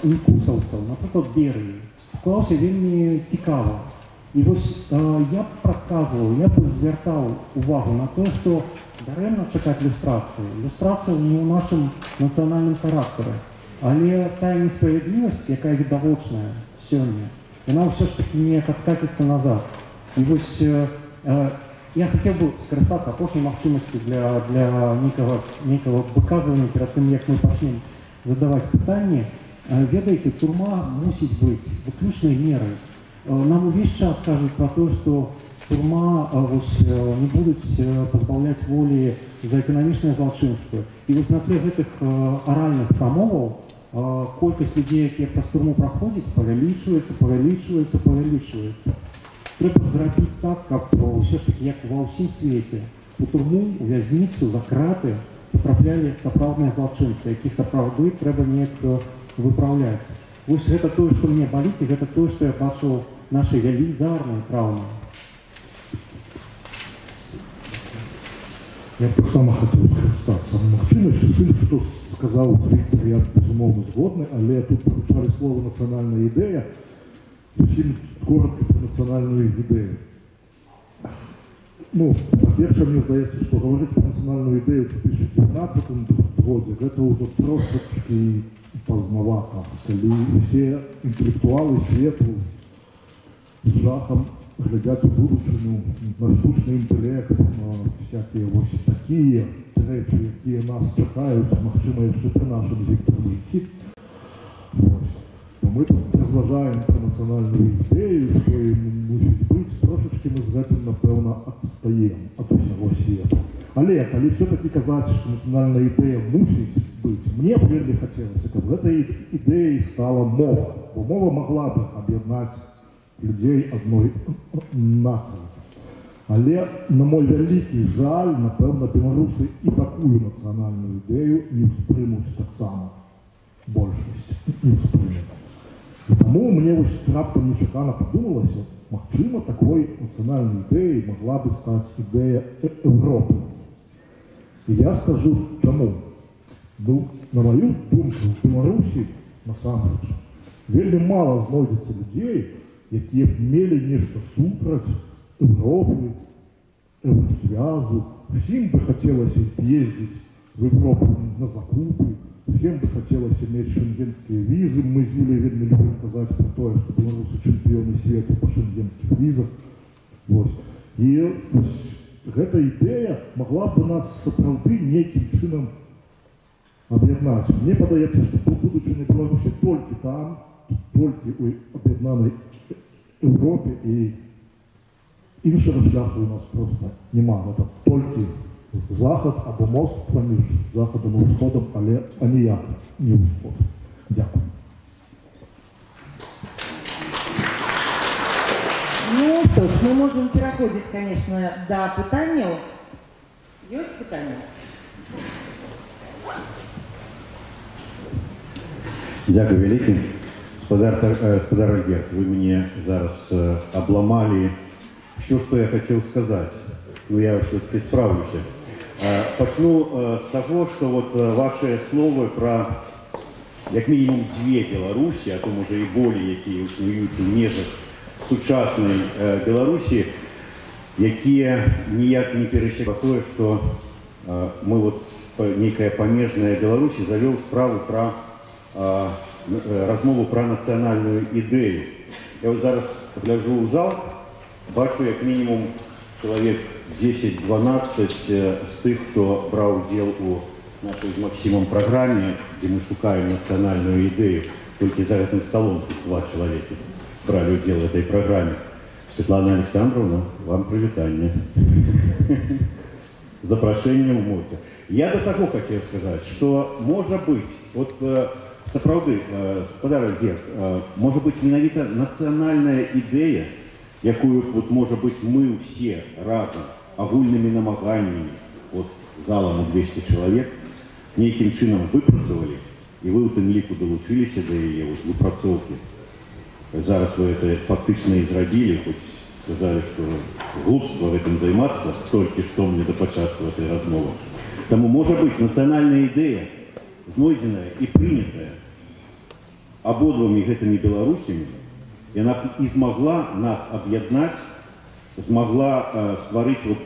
інкусаўцаў, напрыклад, Берыі, склаўся вельмі цікава. І вось я б прадказваў, я б звяртаў увагу на тое, што дарэмна чакаць люстрацыі. Люстрацыя не ў нашым нацыянальным характары, але тая несправядлівасць, якая відавочная сёння, яна ўсё ж такі неяк адкаціцца назад. І вось я хацеў бы скарыстацца апошняй магчымасцю для нейкага выказвання перад тым, як мы пачнем задаваць пытанні. Ведаеце, турма мусіць быць выключнай мерай. Нам увесь час кажуць пра тое, што турма не будуць пазбаўляць волі за эканамічныя злачынствы. І вось на тле гэтых аральных прамоваў колькасць людзей, якія праз турму праходзяць, павялічваецца. Трэба зрабіць так, каб ўсё ж такі, як ва ўсім свеце, у турму, у вязніцу, за краты патраплялі сапраўдныя злачынцы, якіх сапраўды трэба неяк выпраўляць. Вось гэта тое, што мне баліць, і гэта тое, што я бачу нашай велізарнай траўмы. Я таксама хацеў скарыстацца магчымасцю, сын, што сказаў Віктор, я безумоўна згодны, але тут прагучалі слова нацыянальная ідэя, зусім коротка пра нацыянальную ідэю. Па-першае, мне здаецца, што гаварыць пра нацыянальную ідэю ў 2019 годзе, гэта ўжо трошачкі пазнавата, калі усе інтэлектуалы свету з жахам глядзяць у будучыню на штучны інтэлект, на всякія вось такія рэчы, якія нас чакаюць, магчыма, яшчэ пры нашым з Віктарам жыцці. То мы тут разважаем пра нацыянальную ідэю, што мусіць быць, трошачкі мы з гэтым, напэўна, адстаем ад усяго свету. Але калі все-таки казаць, што нацыянальная ідэя мусіць быць, мне б вельмі хацелася, каб гэтай ідэяй стала мова, бо мова магла бы аб'яднаць людзей адной нацыі. Але, на мой вялікі жаль, напэўна, беларусы і такую нацыянальную ідэю не ўспрымуць таксама. Большасць не ўспрымуць. І таму мне вось раптам нечакана падумалася, магчыма, такой нацыянальнай ідэяй магла бы стаць ідэя Европы. І я скажу, чаму. На маю думку, в Беларусі, насамрэч, вельмі мала знойдзецца людзей, якія б мелі нешта супраць Европы, Еврозвязу. Всім бы хацелася ездзіць в Европу на закупы, всем бы хотелось иметь шенгенские визы. Мы с Юлей вельмі любим казаць про тое, что беларусы чэмпіёны свету по шенгенских визах. И эта идея могла бы нас сапраўды нейкім чынам аб'яднаць. Мне падаецца, што будучы на Беларусі толькі там, толькі ў аб'яднанай Европе, і іншага шляху у нас просто няма. Это толькі захад або мост паміж захадам і ўсходам, але аніяк не ўсход. Дякую. Ну что ж, мы можем переходить, конечно, до пытанняў. Ёсць пытанне? Дякую вялікі. Спадар Альберт, вы мне зараз обламали все, что я хотел сказать. Но я все-таки справлюсь. Почну с того, что вот ваши слова про, як минимум, две Беларуси, а то може и более, які існуюць у межах сучасной Беларуси, якія ніяк не пересекают тое, что мы вот некая памежная Беларусь завел справу про размову про национальную идею. Я вот зараз гляжу ў зал, бачу як минимум человек 10-12 з тых, хто браў удзел у нашай з Максімом праграме, дзе мы шукаем нацыянальную ідэю. Толькі за гэтым столом тут 2 чалавекі бралі удзел в этой праграме. Светлана Александровна, вам прывітанне. Запрашэнне ў моце. Я до таго хацеў сказаць, што можа быць, вот сапраўды, спадар Альгерт, можа быць менавіта нацыянальная ідэя, якую вот, можа быць мы ўсе разам агульнымі намаганнямі, вот залам у 200 чалавек, нейкім чынам выпрацавалі, і вы ў тым ліку далучыліся да яе вот, выпрацоўкі. Зараз вы это фактычна і зрабілі, хоць сказалі, што глупства гэтым займацца, толькі што мне да пачатку этой размовы. Таму можа быць нацыянальная ідэя, знойдзеная і прынятая абодвамі гэтымі беларусамі, яна і змагла нас аб'яднаць, змагла стварыць вот,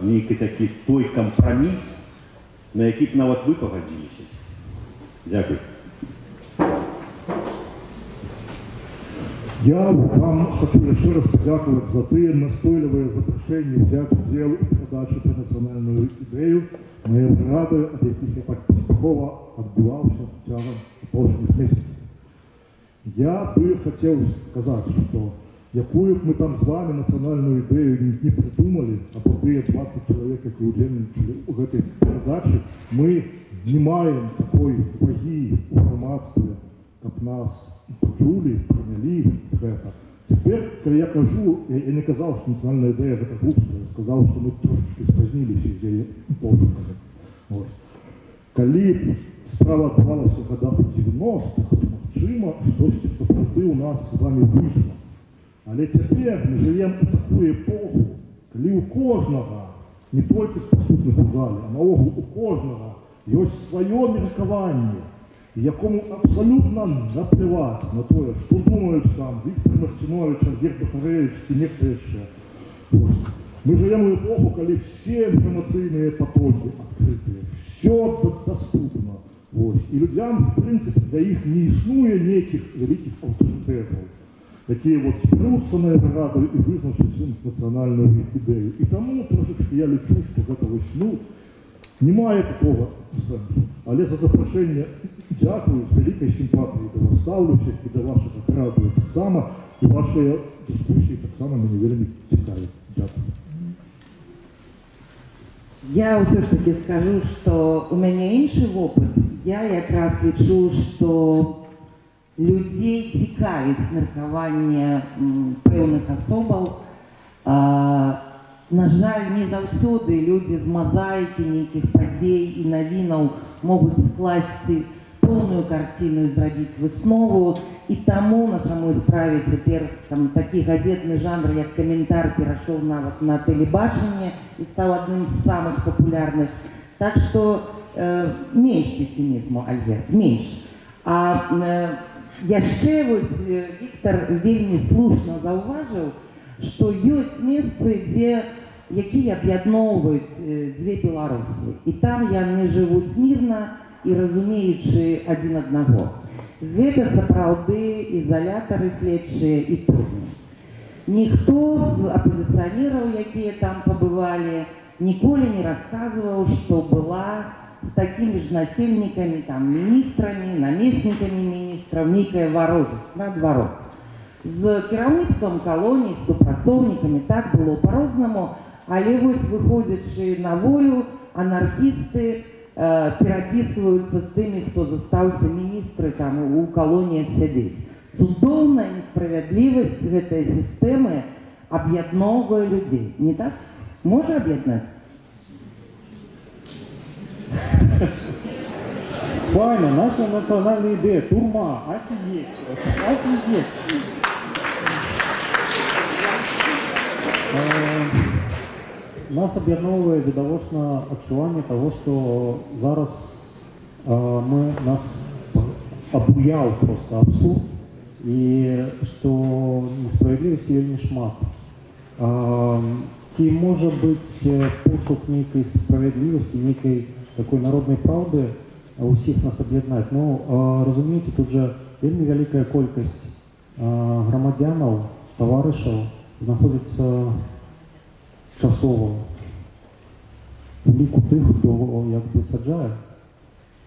нейкі такі той кампраміс, на які б нават вы пагадзіліся. Дякую. Я вам хочу еще раз подякувати за те настойліве запрошення взяти уділ у передачі про національну ідею моєї ради, від яких я так поступово відбувався протягом останніх місяців. Я би хотів сказати, що якою б ми там з вами національну ідею не придумали, або ті 20 чоловік, які удільничали у цій передачі, ми не маємо такої ваги у громадстві, як нас почули, прийняли гэта. Теперь, когда я кажу, я не казал, что национальная идея это глупство, я сказал, что мы трошечки спознились из ее пошуками. Вот. Коли справа отбывалась в годах 90-х, магчыма, штосьці сапраўды у нас с вами выжила. Але теперь мы живем у такую эпоху, коли у кожного, не только з присутных у зале, а наогул у кожного есть свое меркаванне, якому абсолютно наплевать на то, что думают там Виктор Мартинович, Альгерт Бахаревич и некто еще. Мы живем в эпоху, когда все информационные потоки открытые, все доступно. Вот. И людям, в принципе, для их не існує неких великих авторитетов, які вот зберуться на раду і визначать цю національну ідею. І тому трошечки я лічу, що гэта вось, немає такого сенсу. Але за запрошення дякую, з великою симпатією до вас ставлюся і до вашого раду так само, і ваші дискусії так само мені вельми цікаві. Дякую. Я все ж таки скажу, что у меня інший опыт. Я якраз лічу, что людей цікавить меркаванне пэўных асобаў. На жаль, не заўсёды люди з мозаікі нейкіх падзей і навінаў могуць скласці поўную карціну і зрабіць выснову. І таму на самой справе цяпер такі газетны жанр, як каментар, перайшоў нават на тэлебачанне і стаў адным з самых папулярных. Так што менш песімізму, Альгерт, менш. А яшчэ вось Віктор вельмі слушна заўважыў, што ёсць месцы, якія аб'ядноўваюць дзве Беларусі. І там яны жывуць мірна і разумеючы адзін аднаго. Гэта сапраўды ізалятары следчыя і турмы. Ніхто з апозіцыянераў, якія там пабывалі, ніколі не расказваў, што была з такімі ж насельнікамі, міністрамі, намеснікамі міністраў, нейкая варожасць, наадварот. З кіраўніцтвам калоній, з супрацоўнікамі так было па-рознаму, але вось выходзячы на волю, анархісты перапісваюцца з тымі, хто застаўся міністры у калоніях сядзець. Цудоўная несправядлівасць гэтай сістэмы аб'ядноўвае людзей. Не так? Можа аб'яднаць? Файна, наша национальная идея, турма, офигеть, офигеть. Нас аб'ядноўвае відавочна адчуванне того, што зараз нас абуяў просто абсурд і што несправядлівасці вельмі шмат. Ці можа быць пошук нейкай справядлівасці, нейкай такой народнай праўды усіх нас аб'яднаць? Разумееце, тут жа вельмі вялікая колькасць грамадзянаў, таварышаў знаходзіцца часова у ліку тих, хто якби саджае.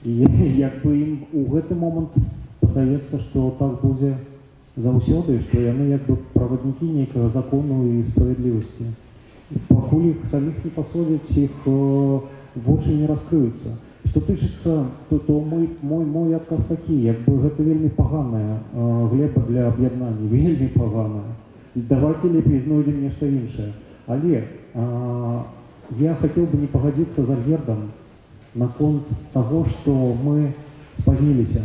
І якби ім у гэты момант падаецца, што так будзе заўсёды, што яны якби праваднікі нейкага закону і справядлівасці. І пакуль іх саміх не пасудзяць, іх вочы не раскрыюцца. Што тычыцца, то мой адказ такі, якби гэта вельмі паганая глеба для аб'яднання, вельмі паганая. І давайте лепей знойдзем нешта іншае. Але я хацеў бы не пагадзіцца з Альгердам наконт таго, што мы спазніліся.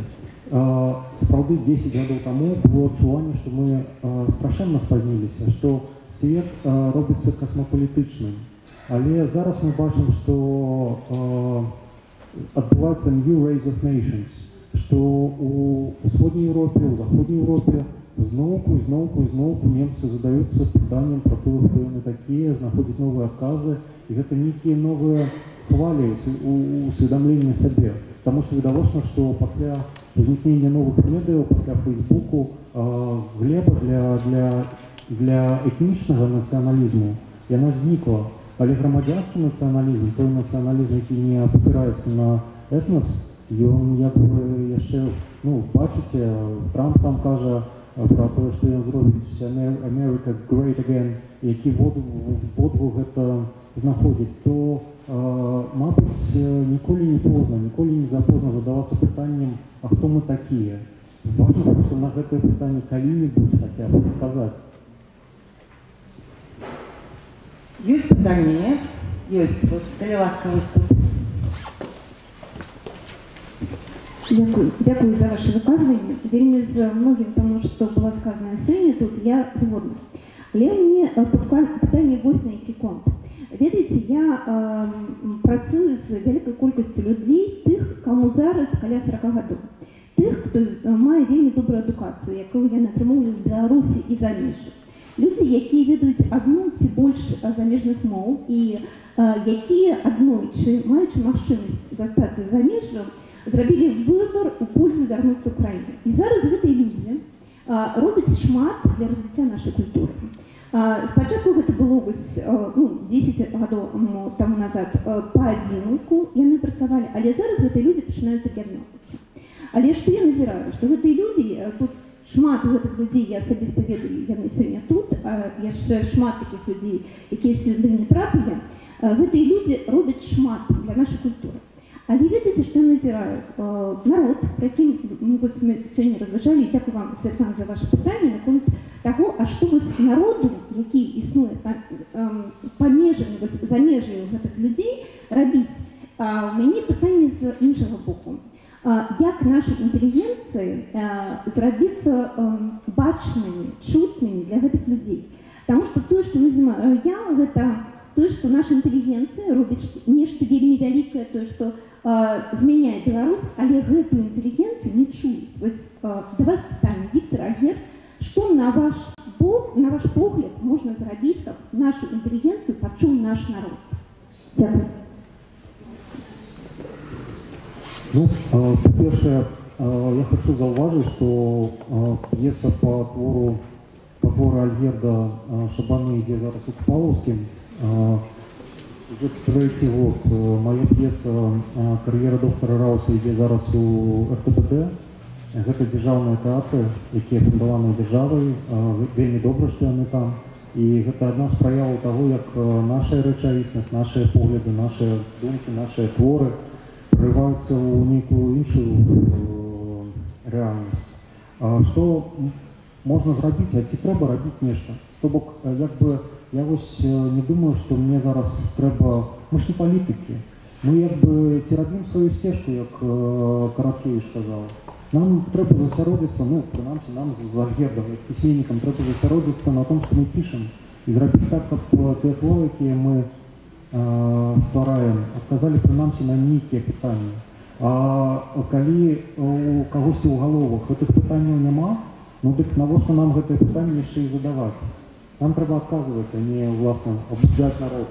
Сапраўды 10 гадоў таму было адчуванне, што мы страшэнна спазніліся, што свет робіцца касмапалітычным. Але зараз мы бачым, што адбываецца New Race of Nations, што у Усходняй Еўропе, у Заходняй Еўропе зноўку немцы задаюцца пытаннем пра тое, хто яны такія, знаходзяць новыя адказы, і гэта нейкія новыя хвалі усведамлення сабе. Таму што відавочна, што пасля узнікнення новых медыяў, пасля Фейсбуку, глеба для этнічнага нацыяналізму яна знікла. Але грамадзянскі нацыяналізм, той нацыяналізм, які не апіраецца на этнос, ён як бы яшчэ, бачыце, Трамп там кажа пра тое, што ён зробіць America Great Again, які водгук гэта знаходзіць, то, мабыць, ніколі не позна, ніколі не запозна задавацца пытаннем, а хто мы такія? Важна проста на гэтае пытанне калі-небудзь хаця б адказаць. Ёсць пытанне? Ёсць. Вот, калі ласка, выступ. Дякую за ваше выказванне. Вельмі з многім тому, што было сказано сёння тут, я згодна. Але у мяне пытанне вось на які конт. Ведаеце, я працую з вялікай колькасцю людзей, тых, каму зараз каля 40 гадоў. Тых, хто мае вельмі добрую адукацыю, якую яны атрымоўвалі ў Беларусі і замежжы. Людзі, якія ведаюць адну ці больш замежных моў і якія аднойчы, маючы магчымасць застацца замежжам, зрабілі выбар у пользу вярнуцца ў краіну. І зараз гэтыя людзі робяць шмат для развіцця нашай культуры. Спачатку гэта было 10 гадоў таму назад па адзінку яны працавалі, але зараз гэтыя людзі пачынаюць аб'ядноўвацца. Але што я назіраю, што гэтыя людзі, тут шмат гэтых людзей я асабіста ведаю, яны сёння тут, а яшчэ шмат такіх людзей, якія сюды не трапілі, гэтыя людзі робяць шмат для нашай культуры. Але ведаеце, што я назіраю? Народ, про якім мы сёння разважалі, і дзякую вам, Святлана, за ваше пытанне наконт таго, а што вось народу, які існуе па межамі, за межаю гэтых людзей, рабіць? У мяне пытанне з іншага боку. Як нашай інтэлігенцыі зрабіцца бачнымі, чутнымі для гэтых людзей? Таму што тое, што называю я, гэта тое, што наша інтэлігенцыя робіць нешта вельмі вялікае, тое, што змяняе Беларусь, але гэтую інтэлігенцыю не чуюць. Вось да вас пытанне, Віктор, Альгерд, што на ваш погляд можна зрабіць, каб нашу інтэлігенцыю пачуў наш народ? Дзякую. Па-першае, я хочу заўважыць, што п'еса па твору Альгерда Шабаны ідзе зараз у Купалаўскім. Уже трэці год моя п'еса «Кар'ера доктара Рауса» ідзе зараз у РТБД. Гэта дзяржаўныя тэатры, якія фундаваныя дзяржавай. Вельмі добра, што яны там. І гэта адна з праяваў таго, як наша рэчаіснасць, нашыя погляды, нашыя думкі, нашыя творы прорываюцца ў нейкую іншую рэальнасць. Што можна зрабіць, а ці трэба рабіць нешта? То бок, я вось не думаю, што мне зараз трэба... Мы ж не палітыкі. Мы ці рабім сваю сцежку, як Караткевіч сказаў. Нам трэба засяродзіцца, прынамсі нам з Альгердам, як пісьменнікам, трэба засяродзіцца на том, што мы пішам. І зрабіць так, каб тыя творы, якія мы ствараем, адказалі прынамсі на нейкія пытанні. А калі у кагосьці ў галовах гэтых пытанняў няма, дык навошта нам гэтыя пытанні яшчэ і задаваць? Нам трэба адказваць, а не, власна, абуджаць народ.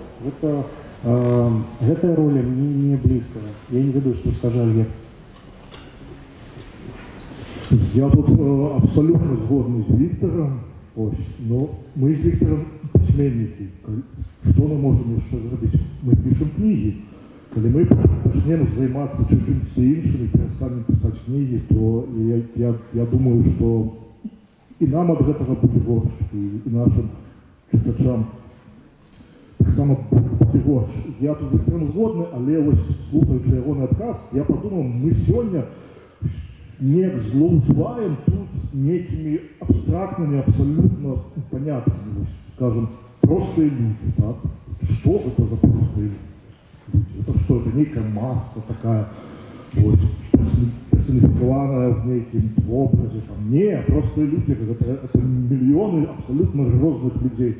Гэтая роля мне не блізкая. Я не ведаю, што скажа Альгерд. Я тут абсолютно згодны з Віктором. Мы з Віктором письменники. Што мы можам яшчэ зрабіць? Мы пішам кнігі. Калі мы пачнем займацца чымсьці іншым і перастанем пісаць кнігі, то я думаю, што і нам ад гэтага будзе горш, і нашым чытачам таксама будзе горш. Я тут з ім згодны, але вось слухаючы ягоны адказ, я падумаў, мы сёння неяк злоўжываем тут некімі абстрактнымі, абсалютна паняткамі, скажем, простыя люди, так? Что это за простые люди? Это что, это некая масса такая, вот, персонификованная в неким образе, там, не, простые люди, это миллионы абсолютно разных людей.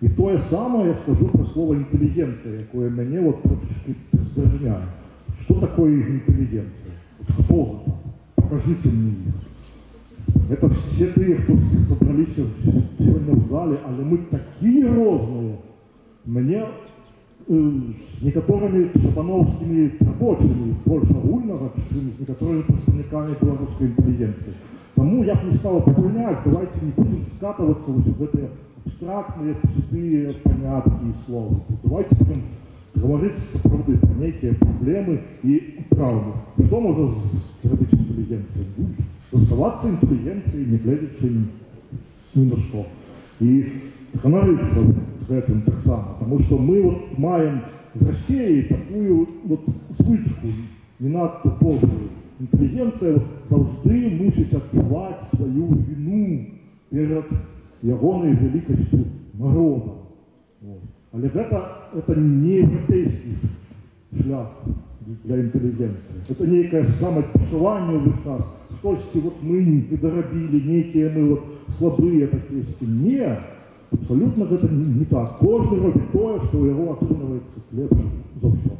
И то же самое я скажу про слово интеллигенция, якое меня вот трошечки раздражняет. Что такое интеллигенция? Вот кто это? Покажите мне их. Это все те, кто собрались сегодня в зале, але мы такие розные. Мне с некоторыми шапановскими рабочими больше агульного, чем с некоторыми представниками белорусской интеллигенции. Тому я бы не стал погулять, давайте не будем скатываться вот в эти абстрактные, пустые понятки и слова. Давайте будем говорить с правдой про некие проблемы и правду. Что может сделать интеллигенция? Оставаться интеллигенцией, не глядячи ни на что. И ганариться гэтым так само, потому что мы вот маем з Россией такую вот звычку, не надто добрую. Интеллигенция вот заўжды мусіць адчуваць свою вину перед ягонай великостью народа. Вот. Але это не европейский шлях для интеллигенции. Это некое самопишевание в час. Штосьці вот мы не доробили, некие мы вот слабые такие. Нет. Абсолютно это не так. Кожный робит то, что у него отрынывается лепше за все.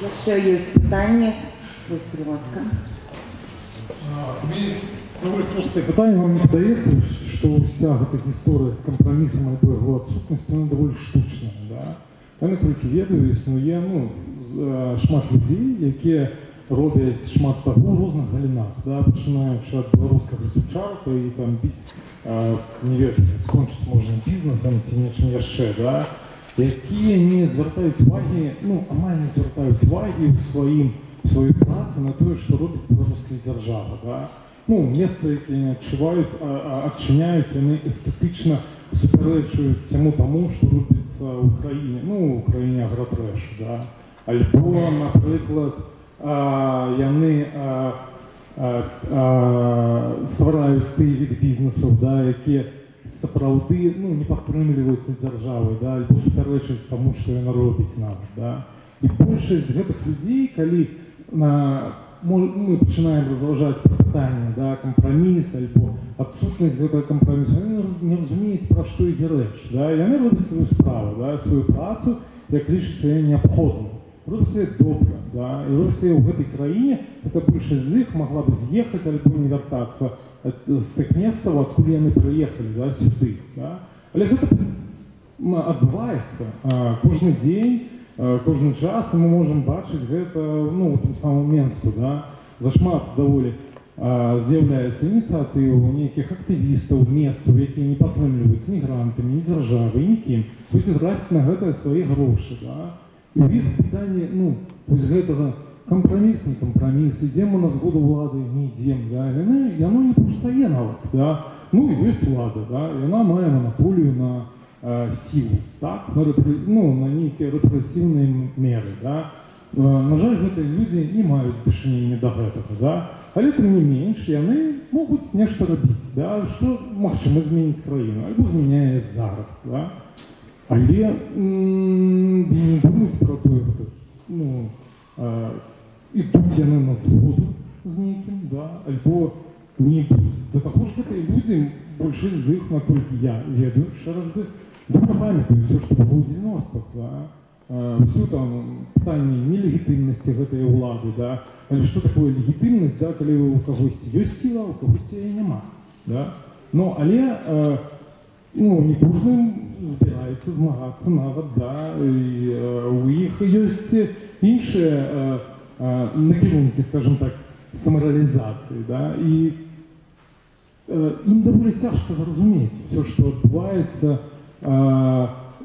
Еще есть питание. Будь ласка. У меня есть довольно простое питание. Вам не подается, что вся эта история с компромиссом або его отсутностью, она довольно штучная, да? Я, наколькі ведаю, існує шмат людей, які роблять шмат таго у розных галінах, да? Пачынаючы ад беларускага сучарта і там, не ведаю, скончыць можна бізнесам ці нечым яшчэ, да? Якія не звяртаюць увагі, амаль не звяртаюць увагі ў сваёй працы на тое, што робіць беларуская дзяржава, да? Месца, якія не адчыняюць, яны эстэтычна супярэчваюць всяму таму, што робіцца ў краіне, ў краіне агратрэшу, да? Альбо, напрыклад, яны ствараюць тыя віды бізнесаў, да, якія сапраўды не падтрымліваюцца дзяржавай, да, альбо супярэчаць таму, што яна робіць нават, да? І большасць гэтых людзей, калі мы пачынаем разважаць пра пытанне, да, кампраміс альбо адсутнасць гэтага кампрамісу, яны не разумеюць, пра што ідзе рэч, да? Яны робяць сваю справу, да, сваю працу, як лічаць яе неабходнай. Робяць яе добра, да? І робяць яе ў гэтай краіне, хаця большасць з іх магла б з'ехаць альбо не вяртацца з тых месцаў, адкуль яны прыехалі, да, сюды, да? Але гэта адбываецца кожны дзень, кожны час, і мы можам бачыць гэта у тым самым Менску, да? Зашмат даволі з'яўляецца ініцыятываў нейкіх актывістаў, месцаў, якія не падтрымліваюць ні грантамі, ні дзяржавай, нікім, будзе траціць на гэта свае грошы, да? І ў іх пытанне, вось гэтага кампраміс, не кампраміс, ідзем у нас году ўлады, не ідзем, да? Яно не паўстае нават, да? Ёсць улада, да? Яна мае манаполію на сілу, так? На нейкія рэпрэсіўныя меры, да? На жаль, гэтыя людзі не маюць дачынення да гэтага, да? Але тым не менш, яны могуць нешта рабіць, да? Што магчыма зменіць краіну, альбо змяняе зараз, да? Але не думаюць пра тое, ідуць яны на згоду з нейкім, да? Альбо не ідуць. Да таго ж гэтыя людзі, большасць з іх, наколькі я ведаю, шэраг з іх, добра памятаю ўсё, што было ў 90-х, да? Всю там пытанне нелегітымнасці гэтай улады, да? Але што такое легітымнасць, да, калі у кагосьці ёсць сіла, у кагосьці яе няма, да? Але не кожным збіраецца змагацца нават, да, і у іх ёсць іншыя накірункі, скажем так, самарэалізацыі, да? І ім даволі цяжка зразумець все, што адбываецца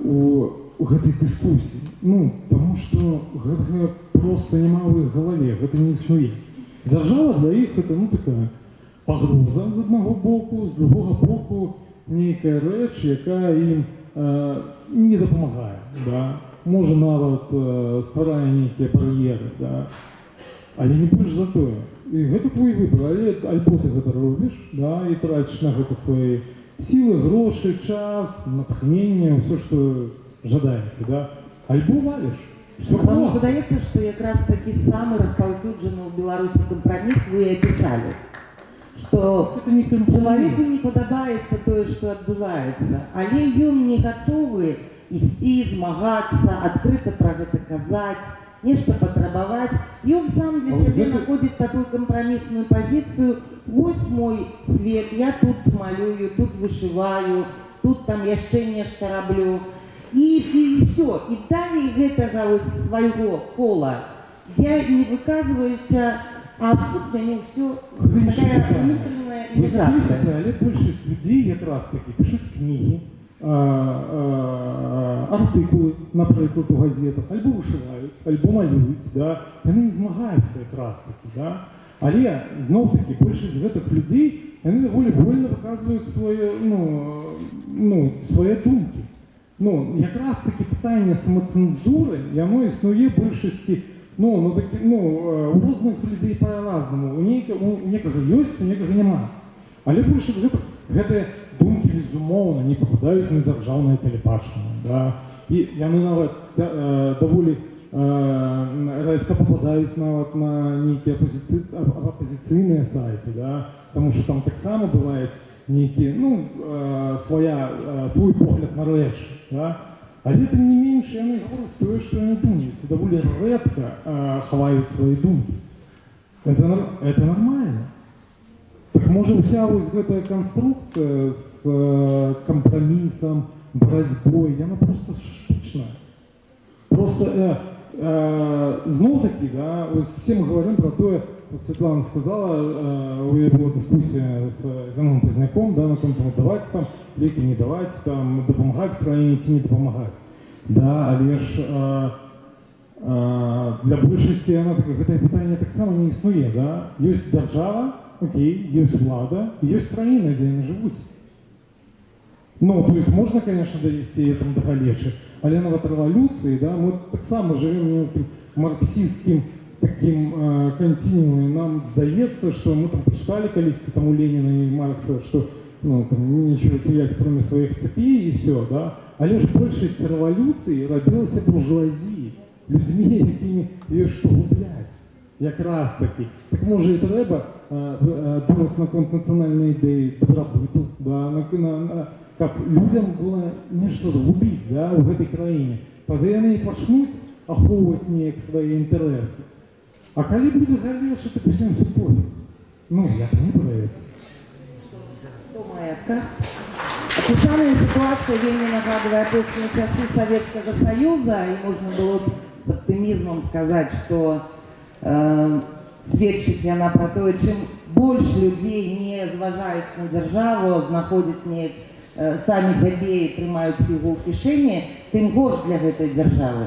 у гэтай дыскусіі. Ну, таму што гэта проста няма ў іх галаве, гэта не існуе. Дзяржава для іх гэта, ну, такая пагроза з аднаго боку, з другога боку нейкая рэч, якая ім не дапамагае, да? Можа нават стварае нейкія бар'еры, да? Але не больш за тое. І гэта твой выбор, але альбо ты гэта робіш, да, і траціш на гэта свае сілы, грошы, час, натхненне, ўсё, што жадаеце, да? Альбо валіш. Вам здаецца, што якраз такі самы распаўсюджаны ў Беларусі кампраміс вы і апісалі. Што чалавеку не падабаецца тое, што адбываецца, але ён не гатовы ісці, змагацца, адкрыта пра гэта казаць, нешта патрабаваць. Ён сам для сябе находзіць такую кампрамісную пазіцыю. Вось мой свет, я тут малюю, тут вышываю, тут там яшчэ нешта раблю. І ўсё. І далей гэтага свайго кола я не выказваюся, а тут мяне ўсё такая внутренняя эміграцыя. Але большасць людзей якраз такі пішуць кнігі, артыкулы, напрыклад, у газетах, альбо вышываюць, альбо малююць, да? Яны не змагаюцца якраз такі, да? Але, зноў-такі, большасць з гэтых людзей, яны даволі вольна выказваюць свае, свае думкі. Ну, якраз такі пытанне самацэнзуры, яно існуе большасці, у розных людзей па-разнаму. У некага ёсць, у некага няма. Але большасць гэтыя думкі, безумоўна, не пападаюць на дзяржаўнае тэлебачанне, да? І яны нават даволі рэдка пападаюць нават на нейкія апазіцыйныя сайты, да? Таму што там таксама бываюць нейкі, свой погляд на рэчы, да? Але тым не менш яны гавораць тое, што яны думаюць, і даволі рэдка хаваюць свае думкі. Это нормально. Так можа ўся вось гэтая канструкцыя з кампрамісам, барацьбой, яна проста штучная. Просто зноў-такі, да, все мы говорим про тое, Светлана сказала, у яго дискуссия с Зіновим Позняком, да, на том, даваць там лекі, не даваць, там, дапамагаць краіне ці не дапамагаць. Да, але ж для большасці гэтае пытанне таксама не існуе, да? Ёсць дзяржава, окей, ёсць улада, ёсць краіна, дзе яны жывуць. Ну, то есть можно, конечно, довести это до галечы, але нават рэвалюцыі, да, мы таксама жывем нейкім марксісцкім таким континууме. Нам здаецца, што мы там прачыталі калісьці там у Леніна і Маркса, што нічого цяляць кроме сваіх цепей і все, да? Але ж большасць рэвалюцыі рабілася буржуазіі, людзьмі, якімі ёсць што губляць. Якраз такі. Так можа і трэба думаць наконт нацыянальнай ідэі дабрабыту, да, каб людзям было нешта згубіць, да, у гэтай краіне. Тады яны і пачнуць ахоўваць неяк свае інтарэсы. А калі будзе галеша, так усім все пофіг. Ну, як мне падаецца. Мой адказ. Описанная ситуация вельмі нагадывае апошнія часы Советского Союза, и можно было с оптимизмом сказать, что сведчыць яна про тое, чым больш людзей не зважаюць на дзяржаву, знаходзяць неяк самі сабе і трымаюць фігу ў кішэні, тым горш для гэтай дзяржавы.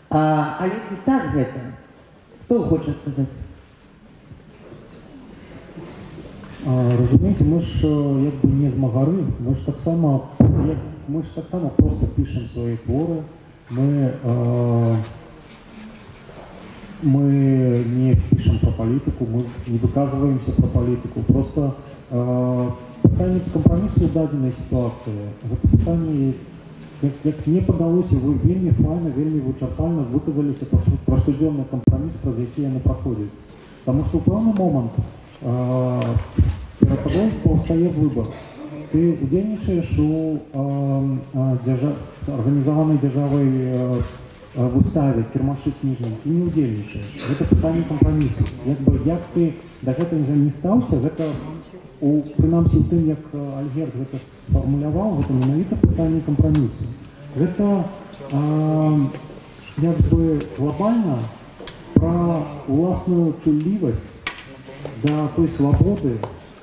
Але ці так гэта? Хто хоча сказаць? Разумееце, мы ж не змагары, мы ж таксама просто пішам свае творы, мы не пішам про палітыку, мы не выказваемся про палітыку, просто пытанне кампрамісу ў дадзенай сітуацыі, гэта пытанне, як мне падалося, вы вельмі файна, вельмі вычарпальна выказаліся пра штодзённы кампраміс, праз які яны праходзяць. Таму што ў пэўны момант перад табой паўстае выбар. Ты удзельнічаеш у арганізаванай дзяржавай выставе, кірмашы кніжным, ты не удзельнічаеш. Гэта пытанне кампрамісу. Як ты да гэтага не стаўся, гэта прынамсі ў тым, як Альгерт гэта сфармуляваў, гэта менавіта пытанне кампрамісу. Гэта глобальна пра уласную чуллівасць да той свабоды,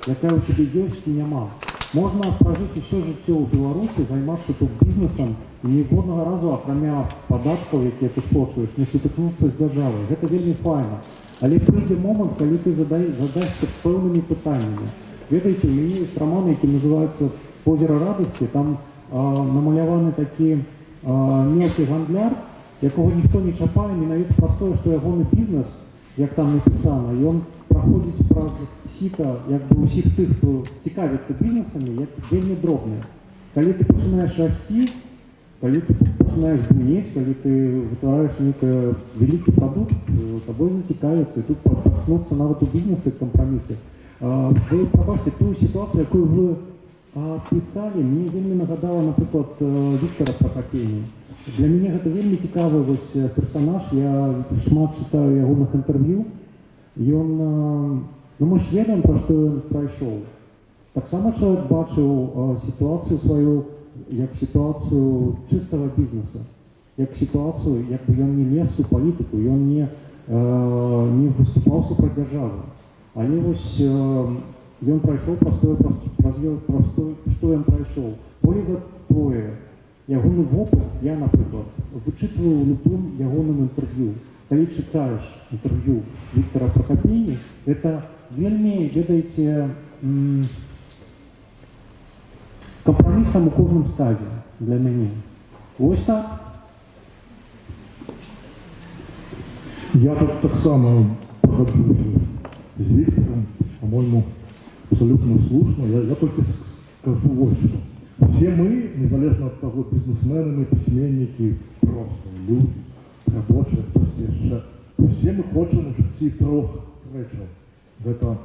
якая у тебе ёсць ці няма. Можна пражыць усё жыццё ў Беларусі, займацца тут бізнесам і ніводнага разу, акрамя падаткаў, якія ты сплочваеш, не сутыкнуцца з дзяржавай. Гэта вельмі файна. Але прыйдзе момант, калі ты задашся пэўнымі пытаннямі. Ведаеце, у мяне ёсць роман, які называецца «Позера радасці». Там намаляваны такі мелкі гандляр, якога ніхто не чапае, менавіта праз тое, што ягоны бізнес, як там напісана, ён праходзіць праз сіта усіх тых, хто цікавіцца бізнесамі, як вельмі дробныя. Калі ты пачынаеш расці, калі ты пачынаеш бумець, калі ты вытвараеш нейкі вялікі прадукт, табой зацікавіцца, і тут пачнуцца нават у бізнесе кампрамісы. Вы пабачце тую сітуацыю, якую вы пісалі, мне вельмі нагадала, напрыклад, Віктора Пракапея. Для мяне гэта вельмі цікавы персанаж, я шмат чытаю ягоных інтэрв'ю. Ён, мы ж ведаем, пра што ён прайшоў. Таксама чалавек бачыў сітуацыю сваю як сітуацыю чыстага бізнеса, як сітуацыю, як бы ён не лез у палітыку, ён не выступаў супраць дзяржавы. Але вось ён прайшоў праз тое, што ён прайшоў. Болей за тое, ягоны вопыт, я, напрыклад, вычытваю ў любым ягоным інтэрв'ю. Калі чытаеш інтэрв'ю Віктора Пракапея, гэта вельмі, ведаеце, кампраміс там у кожным стадзе для мяне. Вось так. Я тут таксама пагаджуся з Виктором, по-моему, абсолютно слушно. Я только скажу вот что. Все мы, незалежно от того, бизнесмены, письменники, просто люди, рабочие, хтось еще, все мы хочем в житті трьох речей. Это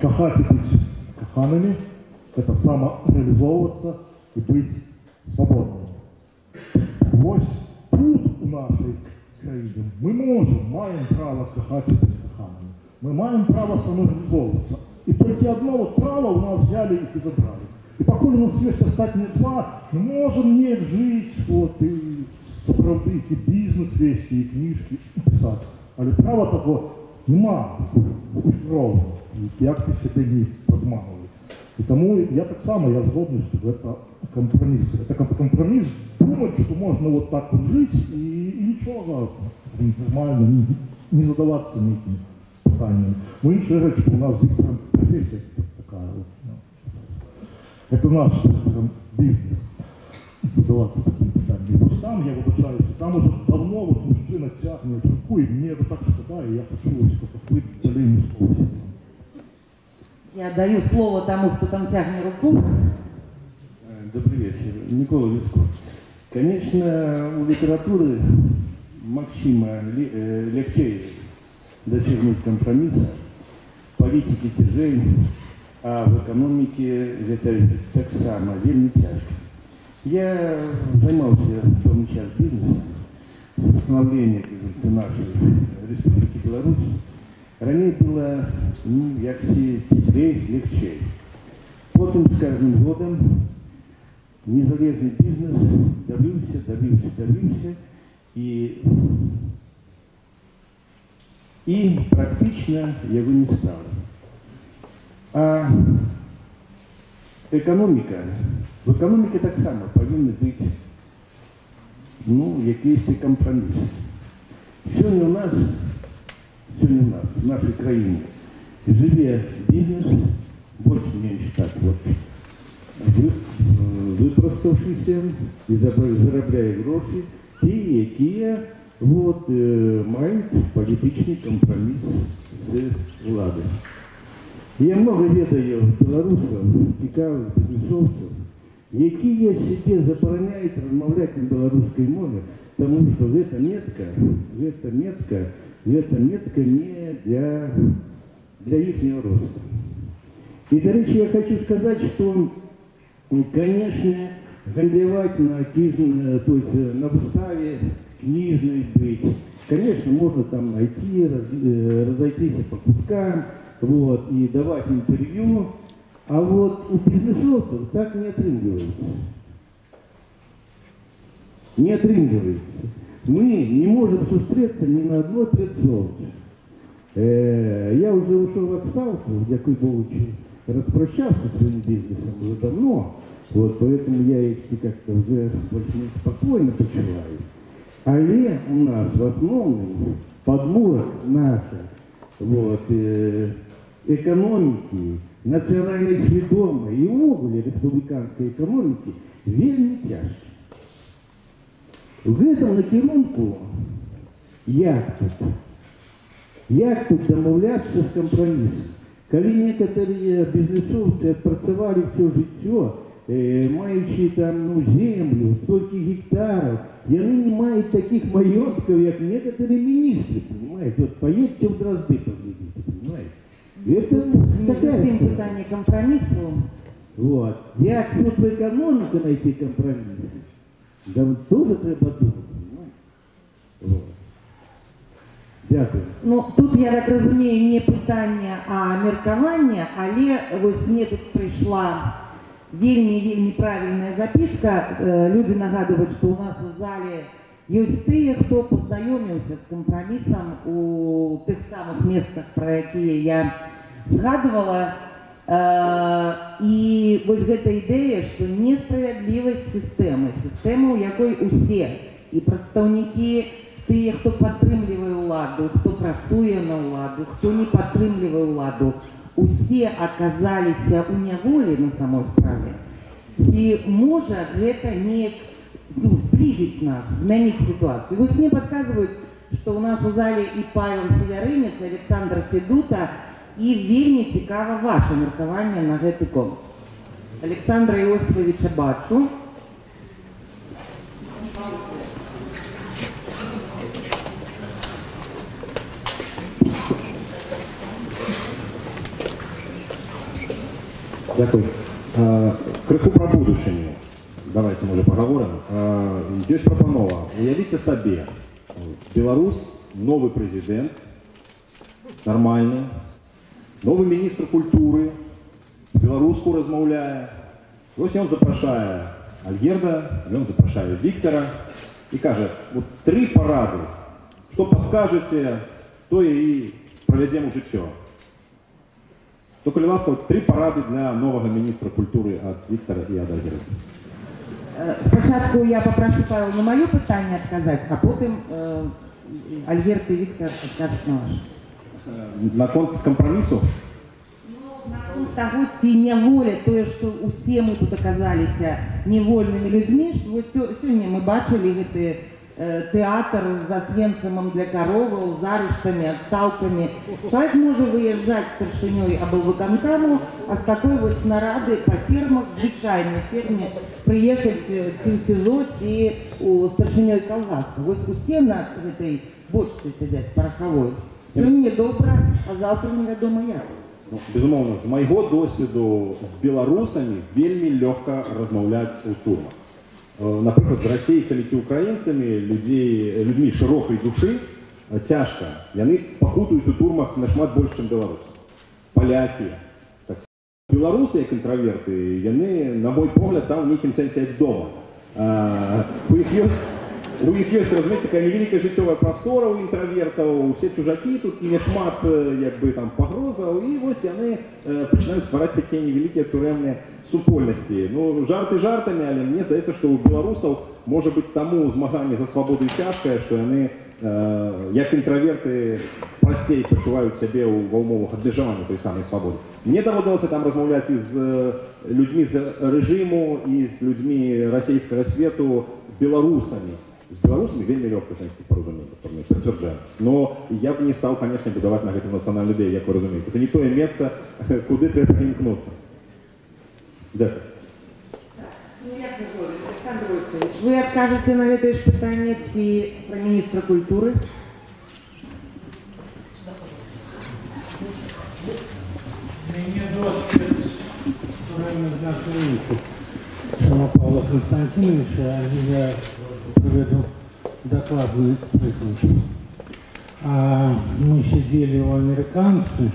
кохать и быть коханными, это самореализовываться и быть свободными. Вот тут у нашей країни мы маем право кохать и быть коханными. Мы маем право самореализовываться. И только одно вот право у нас взяли и забрали. И пока у нас есть остатние два, мы можем не жить, вот, и справді і бізнес вести, і книжки писати. Але права такого нема ровно, як ти себе не подманывать. И тому я так само, я згоден, что это компромисс. Это компромисс думать, что можно вот так вот жить и ничего, нормально, не задаваться никакими питаниями. Но иншая речь, что у нас с Виктором профессия такая вот. Это наш бизнес, задаваться такими питаниями. И вот там, я выбачаюсь, там уже давно вот мужчина тягнет руку, и мне это так шкода, и я хочу вот как вы дали мне слово. Я даю слово тому, кто там тягнет руку. Добрый вечер. Никола Виско. Конечно, у литературы максима легче достигнуть компромисса, политики тяжей, а в экономике это так само, вельми тяжко. Я займался в том числе бизнесом с становления, как говорится, нашей Республики Беларусь. Ранее было, як всі теплее, легче. Потом с каждым годом незалежный бизнес добился и практично его не стало. А экономика, в экономике так само повинны быть, якісь компромиссы. Сегодня у нас в нашей краине живе бизнес, больше-меньше так вот, выпроставшийся и зарабляя гроши, ті, які вот, мають політичний компроміс з владою. Я много ведаю белорусов, цікавих бізнесовців, які себе забороняють розмовляти на белорусской мове, потому что эта метка не для их роста. И, до речи, я хочу сказать, что, конечно, гандлевать то есть на выставе книжной быть, конечно, можно там найти, разойтись по куткам, вот, и давать интервью, а вот у бизнесовцев так не отрыгивается. Не отрыгивается. Мы не можем встретиться ни на одной предсовке. Я уже ушел в отставку, дякую Богу, распрощался со своим бизнесом уже давно, вот, поэтому я их как-то уже больше спокойно почуваю. Але у нас в основном подмурок наша, вот, экономики, национальной свідомой и увогуле республиканской экономики вельми тяжкий. В этом накірунку як тут домовляться с компромиссом? Коли некоторые бизнесовцы отпрацевали все життя, маючи там землю, столько гектаров, и они не мають таких маєтків, як некоторые министры, понимаете? Вот поедьте в Дрозды, поглядите, понимаете? Это такая питание компромиссу. Вот. Як тут в экономике найти компромиссы? Да тоже треба думать, понимаете? Вот. Дякую. Ну, тут, я так розумію, не питання, а меркавання, але ось мені тут прийшла вельми правильная записка. Люди нагадывают, что у нас в зале есть те, кто познайомився с компромиссом у тех самых местах, про які я згадувала. І ось гэта ідэя, што несправядлівасць сістэмы, у якой усе, і прадстаўнікі тыя, хто падтрымлівае ўладу, хто працуе на ўладу, хто не падтрымлівае ўладу, усе аказаліся ў няволі на самой справе. Ці можа гэта неяк зблізіць нас, змяніць сітуацыю? Вось мне падказваюць, што ў нас у зале і Павел Савярынец, і Александр Федута, і вельмі цікава ваше меркаванне на гэты конт. Александра Иосифовича бачу. Дякую. Крыху про будучыню. Давайте, може, поговоримо. Ёсць прапанова. Уявіце сабе. Беларусь, новый президент, нормальный, новый министр культуры, беларуску размаўляе. Вось ён запрашае Альгерда, ён запрашае Віктора і кажа, вот 3 парады, што падкажаце, тое і правядзем у жыццё. То, коли ласка, 3 парады для нового министра культуры от Виктора и от Альгерда. Спочатку я попрошу Павел на мое питання отказать, а потім Альгерд і Віктор откажуть на ваше. На конт компромиссу? Ну, на конт того, ці неволя, тое, што усе мы тут оказаліся невольнымі людзьмі, што сёння мы бачылі гэты театр з Освенцимом для короваў, з арыштамі, адстаўкамі. Чалавек можа выязджаць старшынёй аблвыканкаму, а з такой вось нарады па фермах, звычайнай ферме, прыехаць ці ў СІЗО, ці ў старшынёй калгаса. Вось усе на гэтай бочцы сядзяць парахавой. Сёння добра, а заўтра невядома як. Ну, безумоўна, з майго досведу з беларусамі вельмі лёгка размаўляць у турмах. Например, с расейцами и украинцами, людьми широкой души, тяжко. И они пакутаюць у турмах нашмат больше, чем белорусы. Поляки. Так, белорусы, как интроверты, яны, на мой погляд, там в неким сенсе як дома. У іх ёсць, разумееце, такая невеликая жыццёвая прастора у інтравертаў, усе чужакі, тут не шмат як бы там пагрозаў, і вось яны пачынаюць ствараць такія невялікія турэмныя супольнасці. Ну, жарты жартамі, але мне здаецца, што у беларусаў можа быць таму змаганне за свабоду цяжкае, што яны як інтраверты прасцей пачуваюць сябе ва ўмовах абмежавання той самай свабоды. Мне даводзілася там размаўляць і з людзьмі з рэжыму, і з людзьмі расійскага свету, беларусамі. С белорусами вельми легко знайсці порозумение, подтверждаю. Но я бы не стал, конечно, будовать на гэтым национальную идею, як вы разумеете. Это не то место, куды трэба імкнуцца. Дякую. Ну, як вы говорите, Александр Иосифович, вы откажете на это же питание ці про министра культуры? Мне досвід нашего Шама Павла Константиновича, я приведу докладный приклад. Мы сидели у американцев,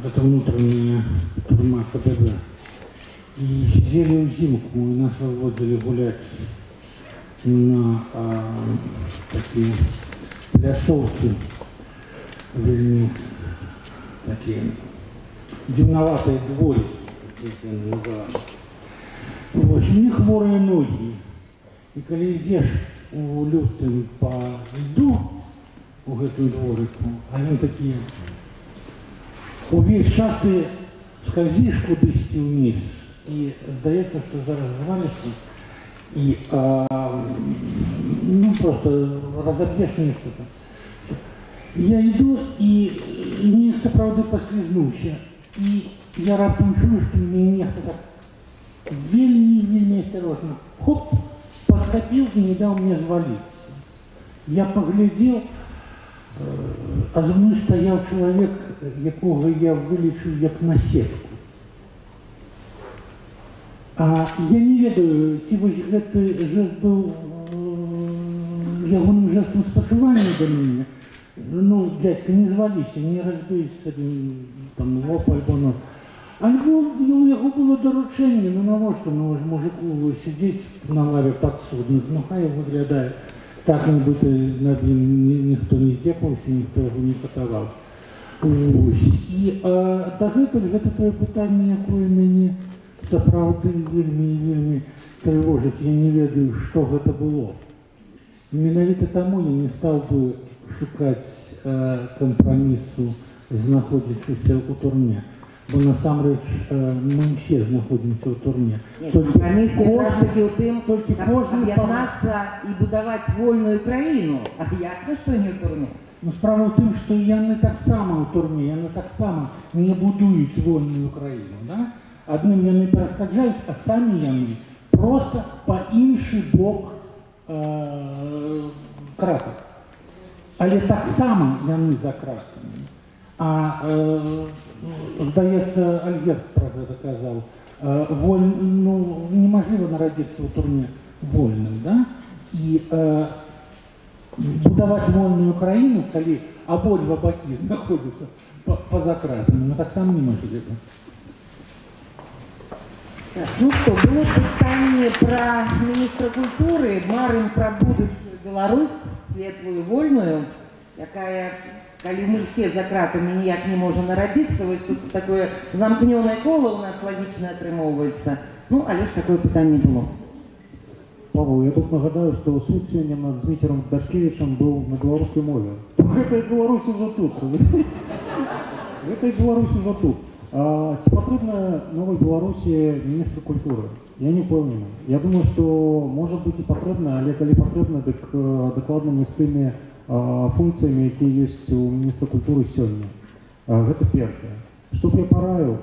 это внутренняя тюрьма ФБГ, и сидели в зимку, и нас выводили гулять на такие пляцовки, вернее, такие дзіўнаватыя дворікі, які яны называюцца. Вось, у них хворыя ногі. І калі ідзеш у лютым па льду у гэтую дворыку, а ён такі увесь час ты скользишь кудысьці ўніз і здаецца, што зараз звалішся і ну просто разоб'еш нешта там. Я іду і неяк сапраўды паслізнуўся. І я раптам чую, што мне нехта так вельмі асцярожна хоп, подхапіў і не даў мне зваліцца. Я паглядзеў, а за мной стаяў чалавек, якога я вылічыў як на сетку. А я не ведаю, ці вось гэты жэст быў ягоным жэстам спачування да мяне. Ну, дядька, не зваліся, не разбей сабе там лоб альбо нос. Альбо у яго было даручэнне, ну навошта, ну ж мужику сидзець на лаве падсудных, ну хай выглядае так, нібыта над ім ніхто не здзекаваўся, ніхто яго не катаваў. І дагэтуль гэта тое пытанне, якое мяне сапраўды вельмі трывожыць. Я не ведаю, што гэта было. Менавіта таму я не стаў бы шукаць кампрамісу, знаходзячыся ў турме. Бо насамрэч мы ўсе знаходзімся ў турме. Камісія якраз такі ў тым, аб'яднацца і будаваць вольную краіну. А ясна, што не ў турме. Ну, справа ў тым, што яны таксама ў турме, яны таксама не будуюць вольную краіну. Да? Адным яны перашкаджаюць, а самі яны проста па іншы бок кратак. Але таксама яны за кратамі. А здаецца, Альгерт пра гэта казаў, ну, немажліва нарадзіцца ў турме вольным, да? І будаваць вольную краіну, калі абодва бакі знаходзяцца па-за кратамі, ну таксама немажліва. Ну что, было пытанне пра міністра культуры, марым пра будучую Беларусь, светлую, вольную, якая, калі мы все за кратамі ніяк не можа нарадзіцца, вось тут такое замкнёнае кола у нас лагічна атрымоўваецца. Ну, але ж такое пытанне было. Павел, я тут нагадаю, што суд сёння над Зміцером Дашкевічам быў на беларускай мове. Гэта Беларусь ужо тут, разумееце? Гэта Беларусь ужо тут. Ці патрэбна новай Беларусі міністр культуры? Я не ўпэўнены. Я думаю, што можа быць і патрэбна, але калі патрэбна, дык дакладна не з тымі функцыямі, якія ёсць у міністра культуры сёння. Гэта першае. Што б я параіў?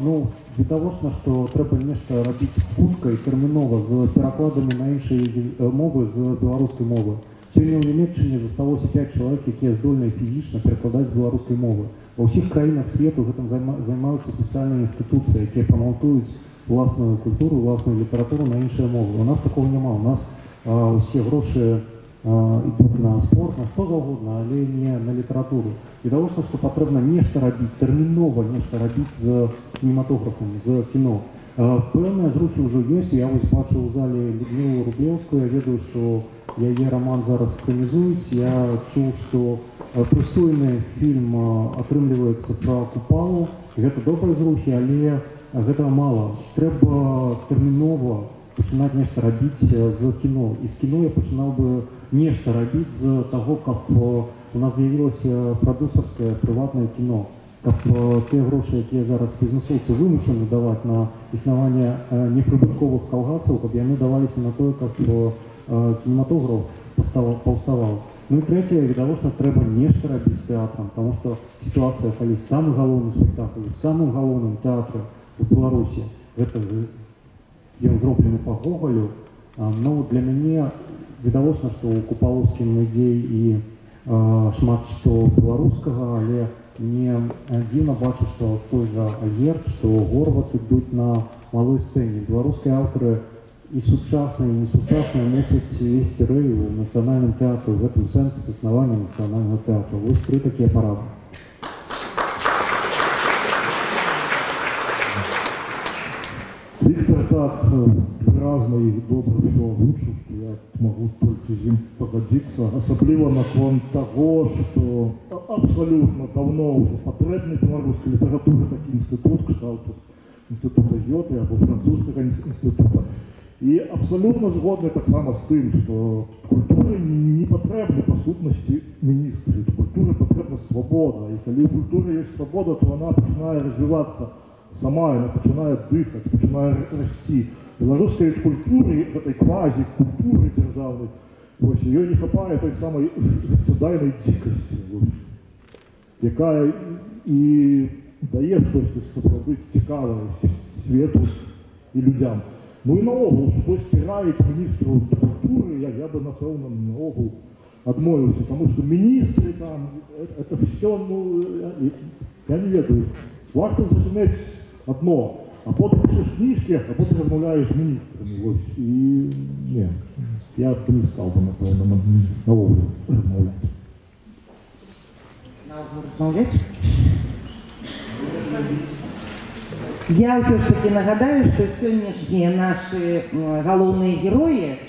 Ну, відавочна, што трэба нешта рабіць хутка і тэрмінова з перакладамі на іншыя мовы з беларускай мовы. Сёння ў Нямецчыне засталося 5 чалавек, якія здольныя фізічна перакладаць з беларускай мовы. Ва ўсіх краінах свету гэтым займаюцца спецыяльныя інстытуцыі, якія прамаўтуюць уласную культуру, уласную літаратуру на іншыя мовы. У нас такого няма. У нас усе грошы ідуць на спорт, на што заўгодна, але не на літаратуру. Відавочна, што патрэбна нешта рабіць, тэрмінова нешта рабіць з кінематографам, з кіно. Пэўныя зрухі ўжо ёсць. Я вось бачу ў зале Людмілу Рублеўскую, я ведаю, што яе раман зараз экранізуюць. Я чуў, што прыстойны фільм атрымліваецца пра Купалу. Гэта добрыя зрухі, але гэтага мала. Трэба тэрмінова пачынаць нешта рабіць з кіно. І з кіно я пачынаў бы нешта рабіць з таго, каб у нас з'явілася прадусарскае прыватнае кіно. Каб тыя грошы, якія зараз бізнесоўцы вымушаны даваць на існаванне непрыбытковых калгасаў, каб яны даваліся на тое, каб кінематограф паўставаў. Ну і трэцяе, відавочна, трэба нешта рабіць з тэатрам, таму што сітуацыя, калі самы галоўны спектакль, самым галоўным тэатры ў Беларусі, гэта ён зроблены па Гоголю, ну, для мяне відавочна, што ў купалаўскім ідзе і шмат што беларускага, але мне дзіўна бачыць, што той жа Альгерт, што Горват ідуць на малой сцэне. Беларускія аўтары і сучасныя, і несучасныя мусяць весці рэю ў нацыянальным тэатру, в гэтым сэнсе заснавання нацыянальнага тэатра. Вось 3 такія парады. Виктор так выразно и добро все озвучил, что я могу только с ним погодиться. Особливо наклон того, что абсолютно давно уже потребный белорусской литературы такой институт, кшталту института Гёте або французского института. И абсолютно згодны так само с тем, что культуре не потребны по сутности министры. Культуре потребна свобода. И когда у культуры есть свобода, то она начинает развиваться сама, она начинает дыхать, начинает расти. Белорусской культуры, этой квази-культуры державной, ее не хапает той самой життєдайної дикості, яка і дає щось справді цікаве світу і людям. Ну і наогул, що стирають міністру культури, я би, напевно, наогул відмовився, тому що міністри там, це все, ну, я не ведаю. Варто зрозуміти одно, або ти пишеш книжки, або ти розмовляєш з міністрами. Ось, і ні, я б не став би, напевно, наогул розмовляти. Наогул розмовляти? Я все-таки нагадаю, что сегодняшние наши головные герои,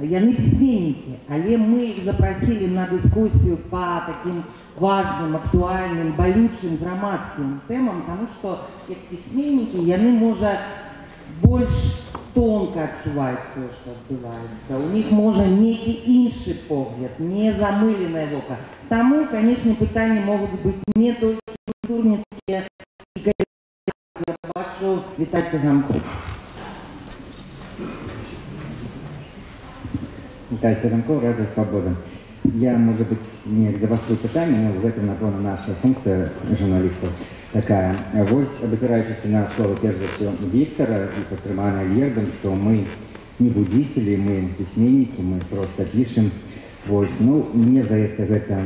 яны письменники, але мы их запросили на дискуссию по таким важным, актуальным, болючим, громадским темам, потому что как письменники, яны, может, больше тонко отчувают то, что отбывается. У них, может, некий інший погляд, не замыленное вока. Тому, конечно, питания могут быть не только культурницкие, я бачу Віталій Циганков. Віталій Циганков, Радіо Свобода. Я, может быть, не завострю питання, но в этом, напевно, наша функция журналистов такая. Вось, опираючись на слово, прежде всего, Виктора и Патримана Альгерда, что мы не будители, мы письменники, мы просто пишем. Вось, ну, мне здається, это,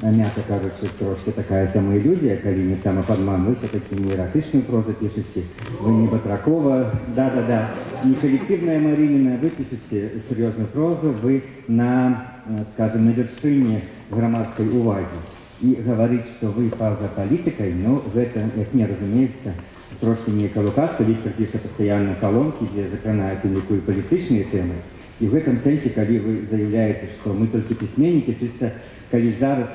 мягко кажучи, трошки такая самоиллюзия, коли не самоподман, вы все-таки не эротичную прозу пишете, вы не Батракова, да-да-да, не коллективная Маринина, вы пишете серьезную прозу, вы на, скажем, на вершине громадской уваги. И говорить, что вы поза политикой, но в этом, как мне разумеется, трошки не колука, что Виктор пишет постоянно колонки, где закранают великую политичные темы. И в этом сенсе, когда вы заявляете, что мы только письменники, чисто, когда зараз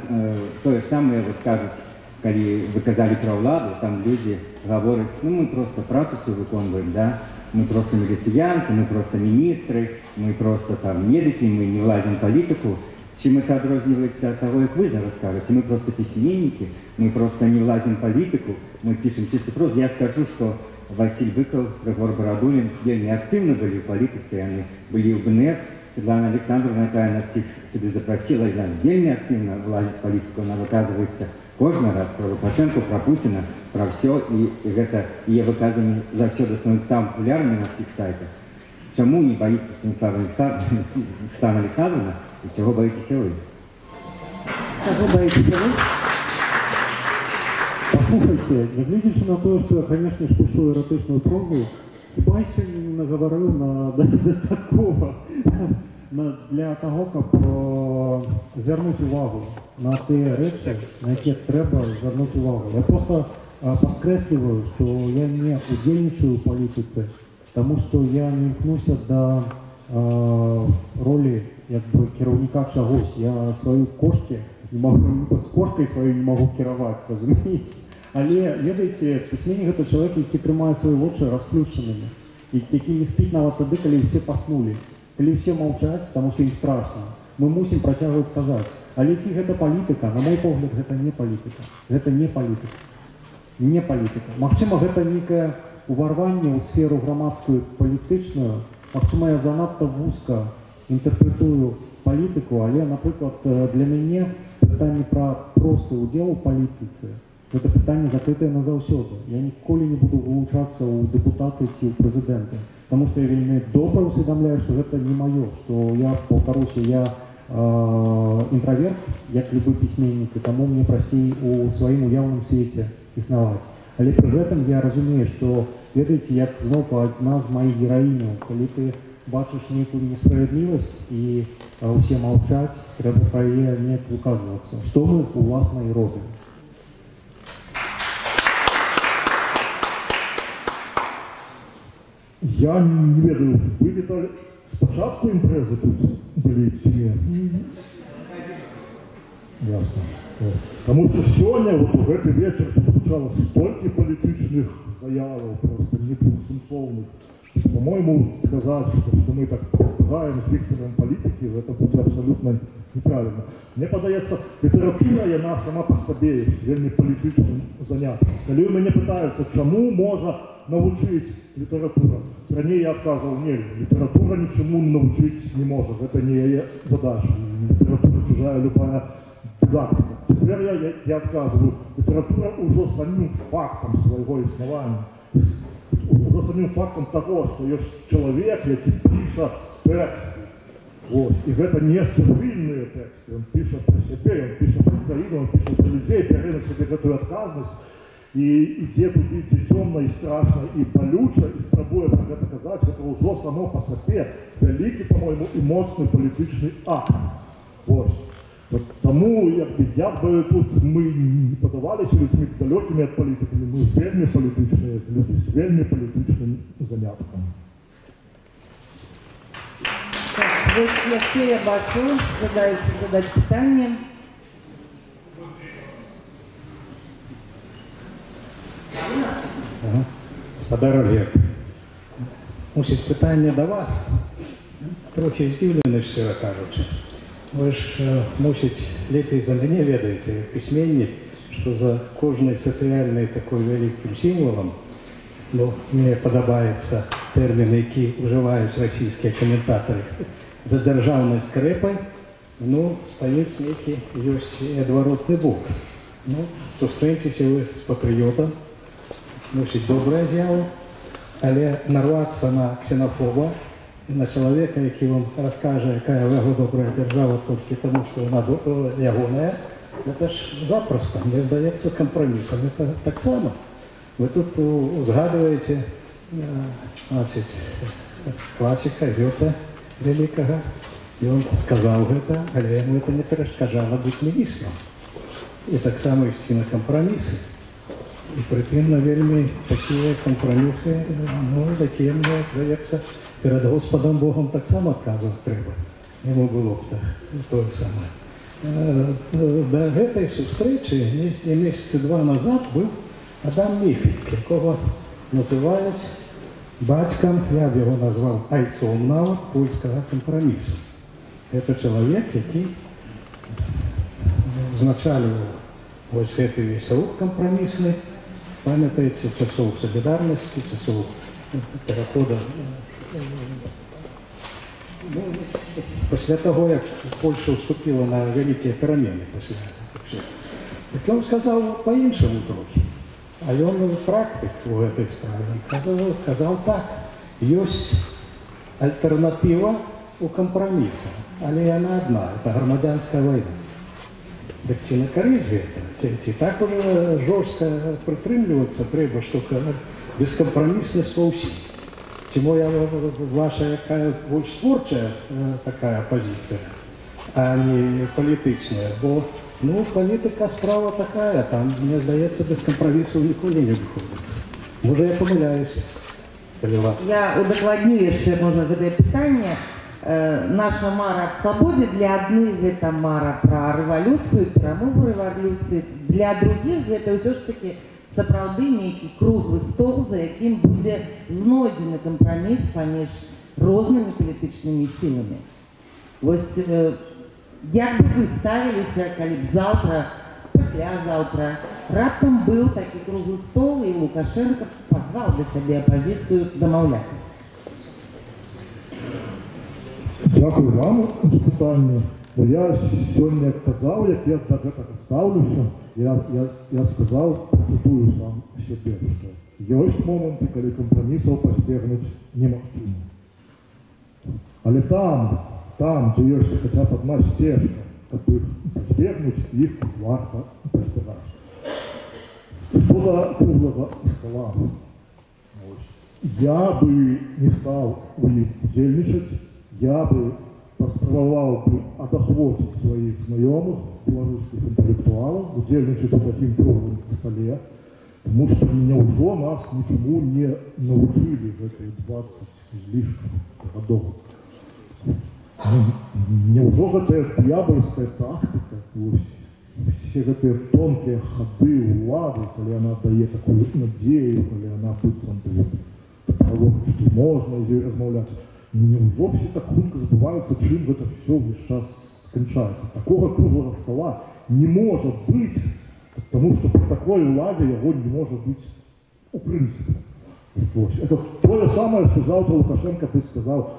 то же самое, вот кажуть, когда вы казали про владу, там люди говорят, ну мы просто працу виконуємо, да? Мы просто милициянты, мы просто министры, мы просто там медики, мы не влазим в политику. Чем это отрознивается от того, как вы зараз скажете, мы просто письменники, мы просто не влазим в политику, мы пишем чистую прозу. Я скажу, что Василь Быков, Григор Бородулин вельми активно были в политике, они были в БНФ. Светлана Александровна, которая нас всех сюда запросила, она вельми активно влазит в политику, она выказывается каждый раз про Лукашенко, про Путина, про все, и это ее выказывание за все становится самым популярным на всех сайтах. Чему не боится Светлана Александровна, и чего боитесь вы? Чего боитесь вы? Послухайте, не глядячи на то, что я, конечно, пишу эротичную прозу, хіба я сьогодні не наговорив на достатково для того, щоб звернути увагу на ті речі, на які треба звернути увагу. Я просто підкреслюю, що я не удільничаю в політиці, тому що я не імкнуся до ролі якби керівника чогось. Я свою кошки не можу, з кошкою свою не можу керувати, розумієте? Але, ведаеце, письменник – это человек, который тримает свои очи расплющенными, и который не спит нават тогда, когда все поснули, когда все молчат, потому что им страшно. Мы мусим протягивать сказать. Але ці гэта политика, на мой погляд, это не политика. Это не политика. Не политика. Магчыма, гэта некое уварванне ў сферу громадскую, палітычную. Магчыма, я занадто вузко интерпретую политику, але, например, для меня питание про простый удел у политицы. Это питание закрытое назаўсёды. Я ніколі не буду вылучаться у депутаты ці у президента, потому что я вельмі добра усведомляю, что это не мое, что я, повторюсь, я интроверт, як любой письменник, и тому мне простей у своим уявным свете існаваць. Але при этом я разумею, что, ведаеце, як зноwu одна з моих героиняў, калі ты бачыш некую несправедливость и усе молчать, трэба про яе неяк выказвацца. Што мы уласна і робім. Я не ведаю, вы, Виталий, спочатку імпрези тут були чи ні? Ясно. Потому что сегодня, вот в этот вечер, звучало столько политичных заявок, просто недвусмысленных. По-моему, сказать, что мы так помогаем с Виктором политики, это будет абсолютно неправильно. Мне подается, литература, она сама по себе есть вельми політичним заняттям. Коли у меня пытаются, чему можно научить литература. Ранее я отказывал, нет, литература ничему научить не может, это не ее задача. Литература чужая, любая дидактика. Теперь я отказываю. Литература уже самим фактом своего основания. Уже самим фактом того, что есть человек, який пишет тексты. Вот. И это не сырвильные тексты. Он пишет про себя, он пишет про Украину, он пишет про людей, бере на себе эту отказность. И ідзе туди, дзе цёмна і страшна і балюча, і спрабуе пра гэта казаць, гэта ўжо само па сабе вялікі, по-мойму, і моцны палітычны акт. Вось. Таму, як бы тут мы не падаваліся людзьмі далёкімі ад палітыкамі, мы вельмі палітычныя людзі з вельмі палітычным заняткам. Яшчэ я бачу, жадаючы задаць пытанне. Спадар Альгерт, мусіць пытанне да вас, трохі здзіўлены, шчыра кажучы. Вы ж, мусіць, лепей за мяне ведаеце, пісьменнік, што за кожнай сацыяльнай такой вялікім сімвалам, мне падабаецца тэрмін, які ўжываюць расійскія каментатары, за дзяржаўнай скрэпай, стаіць нейкі, ёсць і адваротны бок. Сустрэньцеся вы з патрыётам, мусіць добрая з'ява, але нарвацца на ксенофоба і на чалавека, які вам раскажа, якая ў яго добрая дзяржава толькі таму, што яна ягоная, гэта ж запроста, мне здаецца, кампрамісам. Это таксама. Вы тут узгадваеце, класіка Гёта вялікага, і он сказаў гэта, але яму это не перашкаджала быць міністрам. І таксама ісці на кампрамісы. І прытым на вельмі такія кампрамісы, такія, мне здаецца, перад Господом Богом таксама адказваць трэба. Яму было б тое самае. Да гэтай сустрэчы месяцы 2 назад быў Адам Міхальк, якога называюць бацькам, я б яго назваў айцом нават польскага кампрамісу. Гэта чалавек, які узначальваў вось гэты весь рух кампрамісны. Памятаеце, часоў салідарнасці, часоў перахода. Пасля таго, як Польша уступіла на вялікія перамены пасля. Так ён сказаў па-іншаму трохі. А ён практык у гэтай справе. Казаў так, ёсць альтэрнатыва у кампраміса, але яна адна, это грамадзянская вайна. Дык ці на карысць гэта? Ці так уже жорстка прытрымлівацца трэба, што бескампраміснасць ва ўсім? Ці ваша якая больш творчая такая пазіцыя, а не палітычная? Бо палітыка справа такая, там, мне здаецца, без кампрамісаў ніколі не выходзіцца. Можа, я памыляюся, калі вас. Я удакладню яшчэ, можа, гэтае пытанне. Наша мара аб свабодзе, для адных гэта мара пра рэвалюцыю, перамогу рэвалюцыі, для другіх гэта ўсё ж такі сапраўды нейкі круглы стол, за якім будзе знойдзены кампраміс паміж рознымі палітычнымі сіламі. Вось як бы вы ставіліся, калі б заўтра, паслязаўтра раптам быў такі круглы стол, і Лукашенко пазваў для сябе апазіцыю дамаўляцца? Дякую вам за пытанне. Я сёння казаў, як я да гэтага стаўлюся, я сказаў, цытую сам сябе, што ёсць моманты, калі кампрамісаў пазбегнуць немагчыма. Але там, дзе ёсць хаця б адна сцежка, каб іх пазбегнуць, іх варта пазбегаць. Што да круглага стола? Я бы не стаў у іх удзельнічаць, я бы паспрабаваў бы адахвоціць сваіх знаёмых беларускіх інтэлектуалаў, удзельнічаць у такім круглым стале, тому што няўжо нас нічаму не навучылі гэтыя 20 з лішкам гадоў. Няўжо гэтая д'ябальская тактыка, все гэтыя тонкія хады ўлады, калі яна дае такую надзею, калі яна быццам гаворыць, што можна з ёй размаўляць, няўжо все так хутка забываюцца, чым гэта все ўвесь час сканчаецца. Такога круглага стола не можа быць, потому что при такой уладе его не может быть в принципе. Это то же самое, что завтра Лукашенко бы сказал,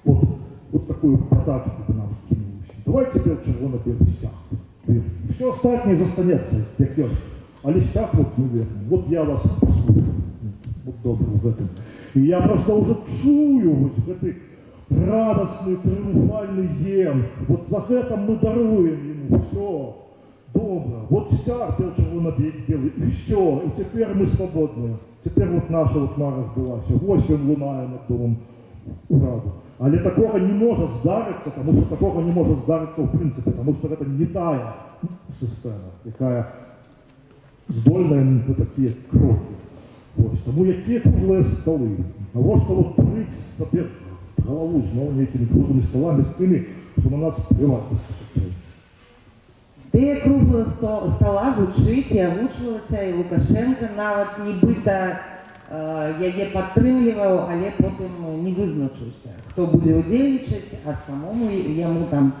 вот такую подачку бы нам кинул. Давайте теперь червоно-белый стяг. Все остальное застанется, как есть. А стяг вот мы вернем. Вот я вас послушаю. Вот добрый в этом. И я просто уже чую вот этой радостный, триумфальный ем. Вот за это мы даруем ему все. Добро. Вот стяг бел червоно-белый. И все. И теперь мы свободны. Теперь вот наша вот мара сбылась. Ось он лунає над домом Ураду. Але такого не может здариться, потому что такого не может здариться в принципе, потому что это не тая система, якая здольная на такие кроки. Ось. Тому які круглые столы. А вот что вот брить себе голову знову этими круглыми столами с теми, кто на нас плевать. Де круглого стола гучыць і агучвалася, і Лукашенко нават нібыта яе падтрымліваў, але потым не вызначыўся, хто будзе ўдзельнічаць, а самому яму там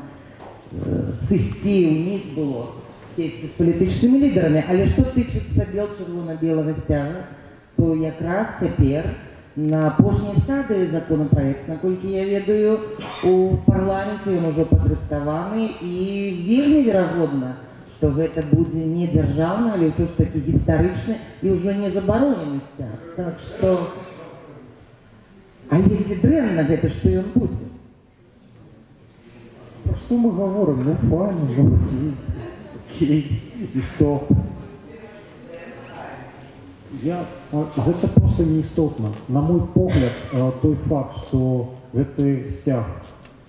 сысці ўніз было, сесці з палітычнымі лідарамі. Але што тычыцца бел-чырвона-белага сцяга, то якраз цяпер на апошняй стадыі законапраект, наколькі я ведаю, у парламенце ён ужо падрыхтаваны, і вельмі верагодна, што гэта будзе не дзяржаўны, але ўсё ж такі гістарычны і ўжо не забаронены сцяг. Так што... Але ці дрэнна гэта, што ён будзе? Про што мы гаворым? Ну, файна, ну, окей, і што? Гэта просто неістотна. На мой погляд, той факт, што гэты сцяг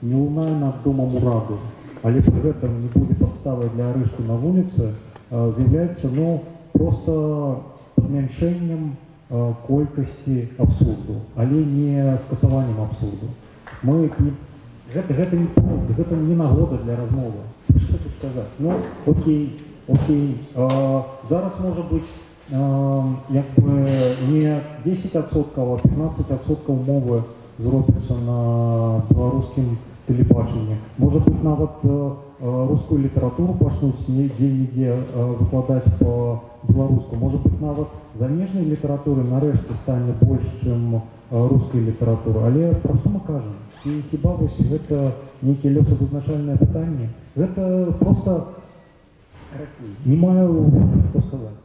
не лунае над домом Ураду, але пры гэтым не будзе падставай для арышту на вуліцы, з'яўляецца, ну, просто памяншэннем колькасці абсурду, але не скасаваннем абсурду. Гэта не повод, гэта не нагода для размовы. Што тут казаць? Ну, окей. Зараз можа быць як бы не 10%, а 15% мовы зробіцца на беларускім тэлебачанні. Можа быць, нават рускую літаратуру пачнуць дзе-нідзе выкладаць по-беларуску. Можа быць, нават замежнай літаратуры нарэшце стане больш, чым рускай літаратуры. Але пра што мы кажам? Ці хіба вось гэта нейкія лёсавызначальныя пытанні? Гэта просто не маю што сказаць.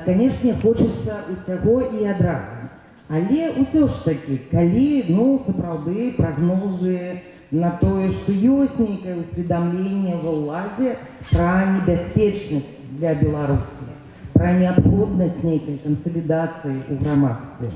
Канешне, хочацца ўсяго і адразу. Але ўсё ж такі, калі, ну, сапраўды прагнозы на тое, што ёсць нейкае ўсведамленне ва ўладзе пра небяспечнасць для Беларусі, пра неабходнасць нейкай кансалідацыі ў грамадстве,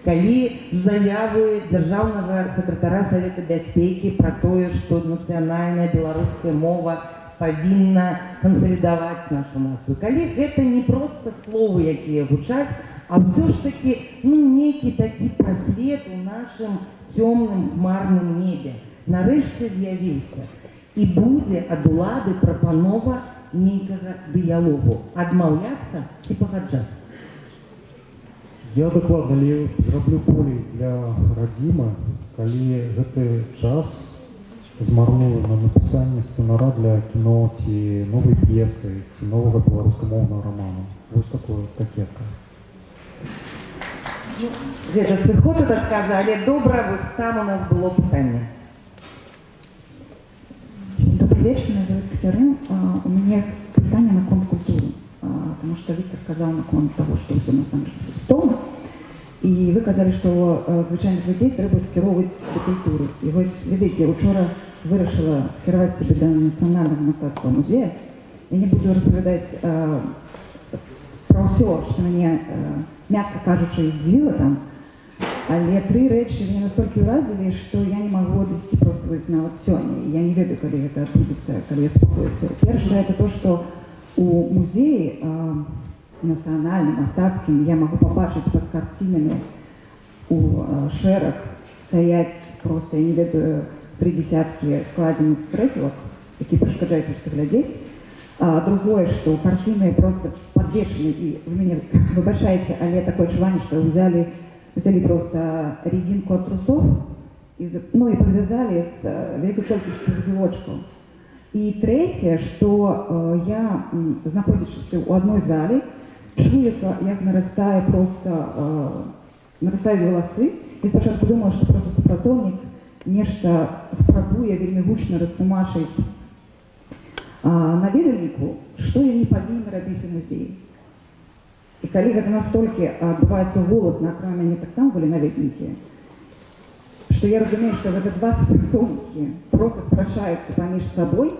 калі заявы дзяржаўнага сакратара Савета бяспекі пра тое, што нацыянальная беларуская мова павінна кансалідаваць нашу нацыю. Калі гэта не проста словы, якія гучаць, а ўсё ж такі, ну, нейкі такі прасвет у нашым цёмным хмарным небе нарэшце з'явіўся. І будзе ад улады прапанова нейкага дыялогу. Адмаўляцца ці пагаджацца? Я дакладна зраблю болей для радзімы, калі гэты час змарную на напісанне сцэнара для кіно ці новай п'есы, ці новага беларускамоўнага раману. Вось такое какетка. Гэта сыход ад адказа, але добра, вось там у нас было пытанне. Добрый вечер, меня зовут Катерина. У меня питание на конт культуры, потому что Виктор сказал на конт того, что все на самом деле безусловно. И вы сказали, что звычайных людей треба скіроўваць до культуры. И вот, видите, учора вырашила скіраваць себе до Национального мастацкого музея. Я не буду распавядаць про все, что меня, мягко кажучи, здзівіла там. Але три рэчы мяне настолькі ўразілі, што я не магу адысці проста вось нават сёння. Я не ведаю, калі гэта адбудзецца, калі я спакоюся. Першае, это то, што у музеі нацыянальным, мастацкім я магу пабачыць пад карцінамі у шэраг стаяць проста, я не ведаю, 3 дзесяткі складзеных крэслак, які перашкаджаюць проста глядзець. другое, что картины просто подвешены, и вы меня выбачаете, але такое ощущение, что взяли просто резинку от трусов, и подвязали с великой колькостью узелочков. И третье, что я, знаходячись у одной залі, чую, як нарастає нарастаюць галасы. Я спачатку думала, што просто супрацоўнік нешта спрабуе вельмі гучна растлумачыць наведвальніку, што я не павінна рабіць у музеі. І калі гэта настолькі адбываецца голасна, акрамя мяне таксама былі наведвальнікі, што я разумею, што гэта два супрацоўнікі просто спрачаюцца паміж сабой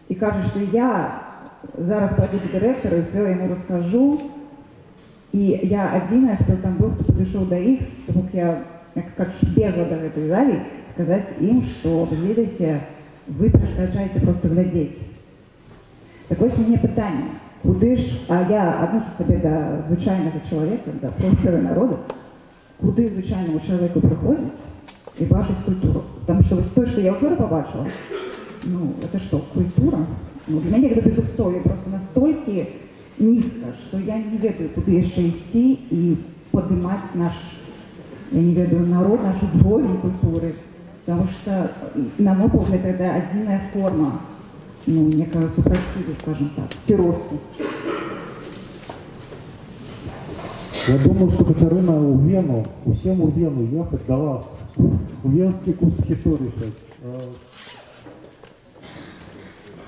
і кажуць, што я зараз пойду до директора, и все, я ему расскажу. И я одиная, кто там был, кто подошел до их, чтобы я как бегла до этой зали, сказать им, что, вы видите, вы перешкоджаете просто глядеть. Так ось у меня питание, куди ж, а я отношу себе до звичайного человека, до простого народа, куди звичайному человеку приходить и бачить культуру? Потому что то, что я вчера побачила, это что, культура? Для меня это безустоя, просто настолько низко, что я не ведаю, куда еще идти и поднимать наш, я не ведаю, народ, нашу звольную культуры. Потому что, на мой взгляд, это отдельная форма, некого супротиву, скажем так, террорству. Я думаю, что Катерина у Вену, всем у Вену ехать до вас. У Венский курс истории сейчас.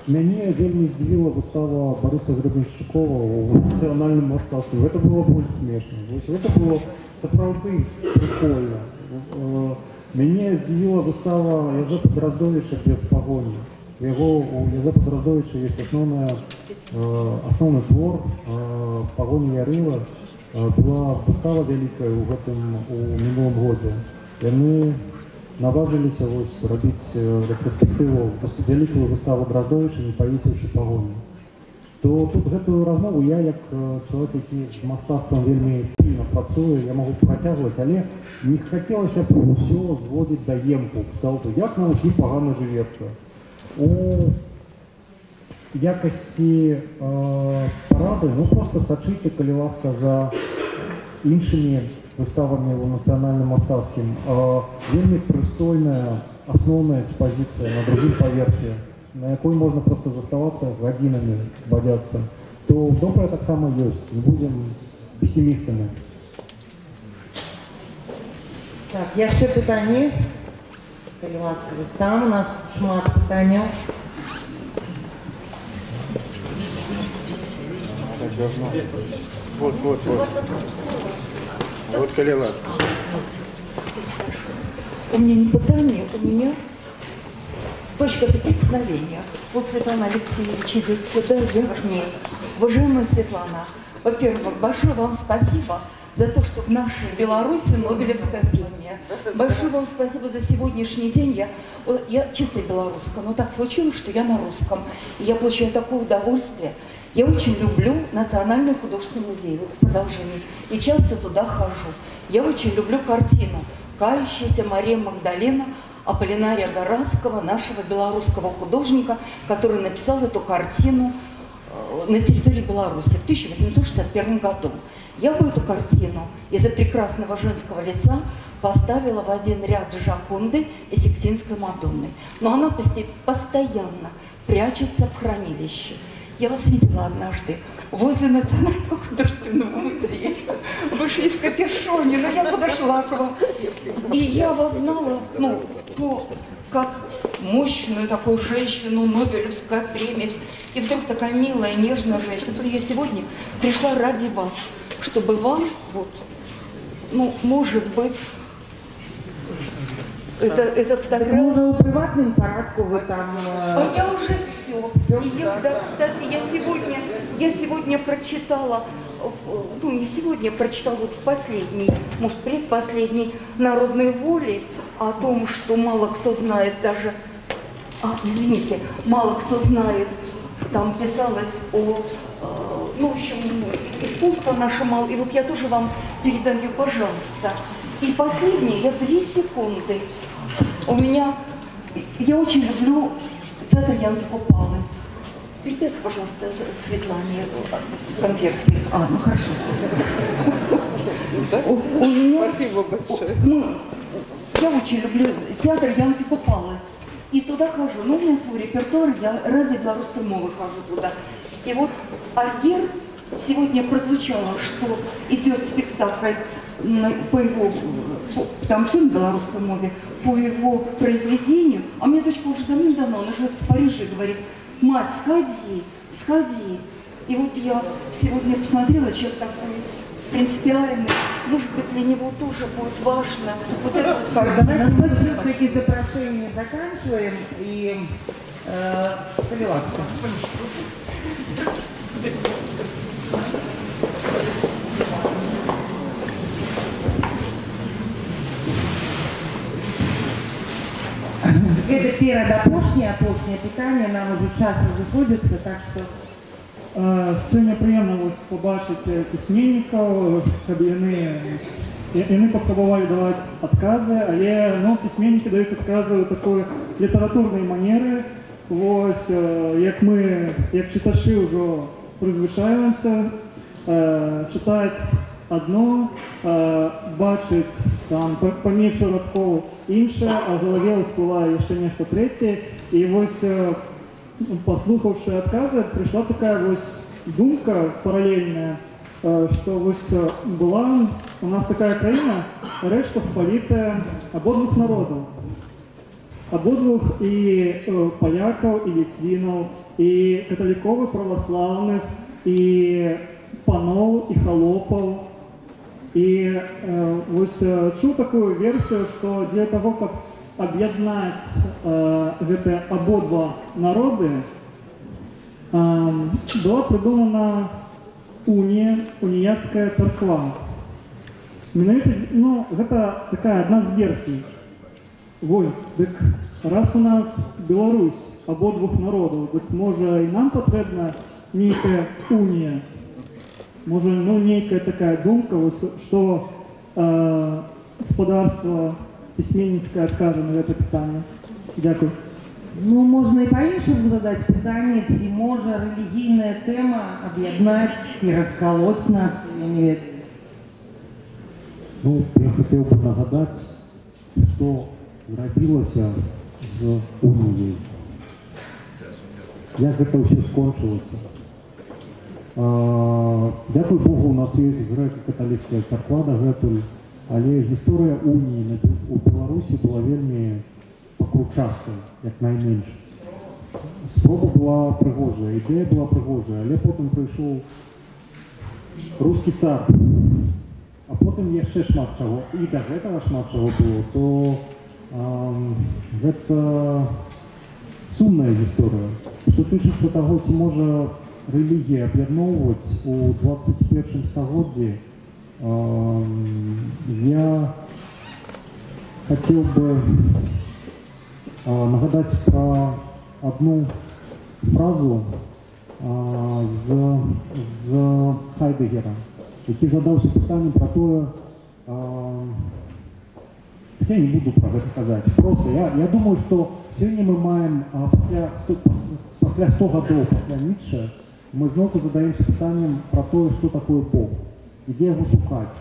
Мяне вельмі здзівіла выстава Бориса Гребеншчукова ў нацыянальным мастацтве. Гэта было больш смешна. Гэта было сапраўды прикольна. Мяне здзівіла выстава Язэпа Драздовіча без пагоні. У Язэпа Драздовіча есть асноўны твор «Пагоня Ярыла». Была выстава вялікая у мінулым годзе. Яны наважились робить ретроспективу великую выставу Драздовича, не повесивши погоні. То тут гэтую размову я, як чоловік, який з мастацтвом вельмі пільна працює, я можу протягувати, але не хотілося б все зводити до ємку, того, як нам усі погано живеться. У якості паради, просто сачите, коли ласка, за іншими выставами у национальном мастацким, вельмі прыстойная основная экспозиция на другим поверсе, на якой можно просто заставаться годинами, бодяться, то доброе так само есть, не будем пессимистами. Так, яшчэ пытанне, калі ласкавы, там у нас шмат пытанняў. Вот Калиласка. У меня не пытание, у меня точка соприкосновения. Вот Светлана Алексеевич идет сюда, я к ней. Уважаемая Светлана, во-первых, большое вам спасибо за то, что в нашей Беларуси Нобелевская премия. Большое вам спасибо за сегодняшний день. Я чисто белоруска, но так случилось, что я на русском. И я получаю такое удовольствие. Я очень люблю Национальный художественный музей, вот в продолжении, и часто туда хожу. Я очень люблю картину «Кающаяся Мария Магдалена» Аполлинария Горавского, нашего белорусского художника, который написал эту картину на территории Беларуси в 1861 году. Я бы эту картину из-за прекрасного женского лица поставила в один ряд Джаконды и Сикстинской Мадонны. Но она постоянно прячется в хранилище. Я вас видела однажды возле Национального художественного музея. Вы шли в капюшоне, но я подошла к вам. И я вас знала, как мощную такую женщину, Нобелевская премия. И вдруг такая милая, нежная женщина. Я сегодня пришла ради вас, чтобы вам, может быть, это фотография. Можно в приватном порядке вы там... А я уже все. И кстати, я сегодня прочитала, не сегодня, прочитала вот в последней, может, предпоследней «Народной воле» о том, что мало кто знает даже... мало кто знает, там писалось о... в общем, искусство наше мало. И вот я тоже вам передаю, пожалуйста. И последнее, я 2 секунды. Я очень люблю театр Янки Купалы. Передайте, пожалуйста, Светлане конверте. Ну хорошо. Спасибо большое. Я очень люблю театр Янки Купалы. И туда хожу. Ну, у меня свой репертуар, я ради белорусской мовы хожу туда. И вот Альгер сегодня прозвучало, что идет спектакль по его, там все на белорусской мове, по его произведению. А у меня дочка уже давным-давно, она живет в Париже, говорит: мать, сходи, сходи. И вот я сегодня посмотрела, человек такой принципиальный, может быть, для него тоже будет важно. Вот это вот давайте мы все-таки запрошение заканчиваем и Повеласка. Это перадапошняе питание, нам уже час заходится, так что сёння прыемна побачыць пісьменнікаў, каб яны паспрабавалі даваць адказы, але пісьменнікі даюць адказы ў такой літаратурнай манеры. Вось, як мы, як чытачы, ўжо прызвычаіваемся чытаць адно, бачыць там паміж радкоў іншае, а ў галаве ўсплывае яшчэ нешта трэцяе. І вось, послухавши отказы, пришла такая вот думка параллельная, что вот была у нас такая краина, Рэч Посполитая обоих народов. Обоих и поляков, и литвинов, и католиков, и православных, и панов, и холопов. И вот чуў такую версию, что для того, как об'яднаць гэта абодва народы, была придумана уніяцкая царква. Менавіта, гэта такая одна з версій. Вось, дык раз у нас Беларусь абодвух народаў, дык можа і нам патрэбна нейкая унія. Можа, нейкая такая думка, што спадарства письменницкая откажа на это питание. Дякую. Можно и по-іншому задать питание, ці може релігійна тема об'єднати, ці розколоть націю, я не ведаю. Я хотел бы нагадать, что зрабілася з уніяй. Як гэта ўсё скончылася. Дякую Богу, у нас есть грэка-каталіцкая царква дагэтуль. Але гісторыя уніі у Беларусі была вельмі пакручастая, як найменш. Спроба была прыгожая, ідэя была прыгожая, але потым прыйшоў рускі цар, а потым яшчэ шмат чаго, і да гэтага шмат чаго было, то гэта сумная гісторыя. Што тычыцца таго, ці можа рэлігія аб'ядноўваць у 21 стагоддзі, я хотел бы нагадать про одну фразу з Хайдегера, який задаўся пытаннем про тое, хотя не буду про гэта казаць, просто я думаю, что сегодня мы маем пасля 100 гадоў пасля Ніцше мы зноўку задаемся пытаннем про тое, что такое Бог, где его шукать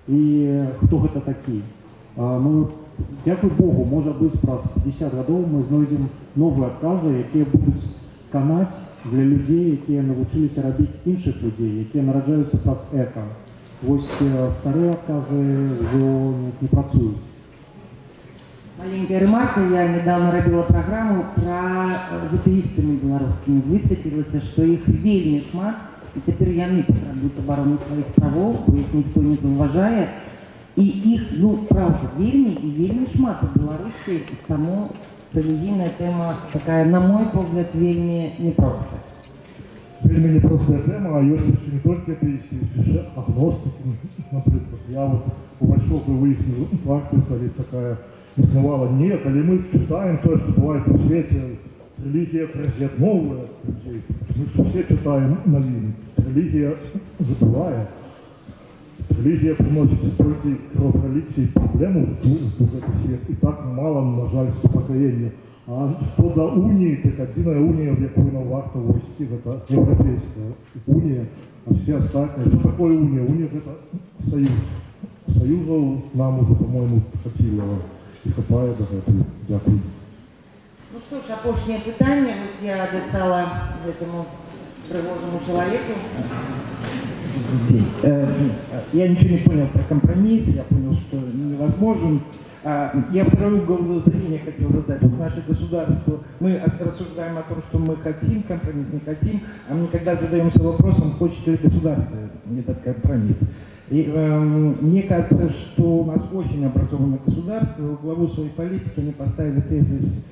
и кто гэта такі. Мы, дякую Богу, может быть, праз 50 гадоў мы знойдзем новыя адказы, якія будуць канаць для людзей, якія навучыліся рабіць іншых людзей, якія нараджаюцца праз эка. Вось старыя адказы ўжо не працуюць. Маленькая ремарка, я недавно робила программу про з атэістамі беларускімі. Высветлілася, што іх вельмі шмат, і цяпер яны патрабуюць абароны сваіх правоў, бо іх ніхто не заўважае. І іх, правда, вельмі і вельмі шмат у Беларусі, таму рэлігійная тэма такая, на мой погляд, вельмі непростая. Вельмі непростая тэма, а ёсць яшчэ не толькі атэісты, яшчэ агностыкі, напрыклад. Я вот увайшоў у іхнюю партію, калі такая існувала. Не, калі мы чытаем тое, што бываецца ў свеце, рэлігія раз'ядноўвае людзей. Мы ж все чытаем навіны. Рэлігія забывае. Религия приносит столько кровопролитий и проблем в этот свет, и так мало, на жаль, успокоения. А А щодо унії, так єдина унія, в яку нам варто ввести, це Європейська унія, а всі остальні. Що таке унія? Унія – це союз. Союзу нам уже, по-моєму, хватило і хапає до этого. Дякую. Ну что ж, опошнее питание, вот я обещала этому тревожному человеку. Я ничего не понял про компромисс, я понял, что невозможен. Я второй угол зрения хотел задать. Вот наше государство, мы рассуждаем о том, что мы хотим компромисс, не хотим, а мы когда задаемся вопросом, хочет ли государство этот компромисс. И мне кажется, что у нас очень образованное государство, в главу своей политики они поставили тезис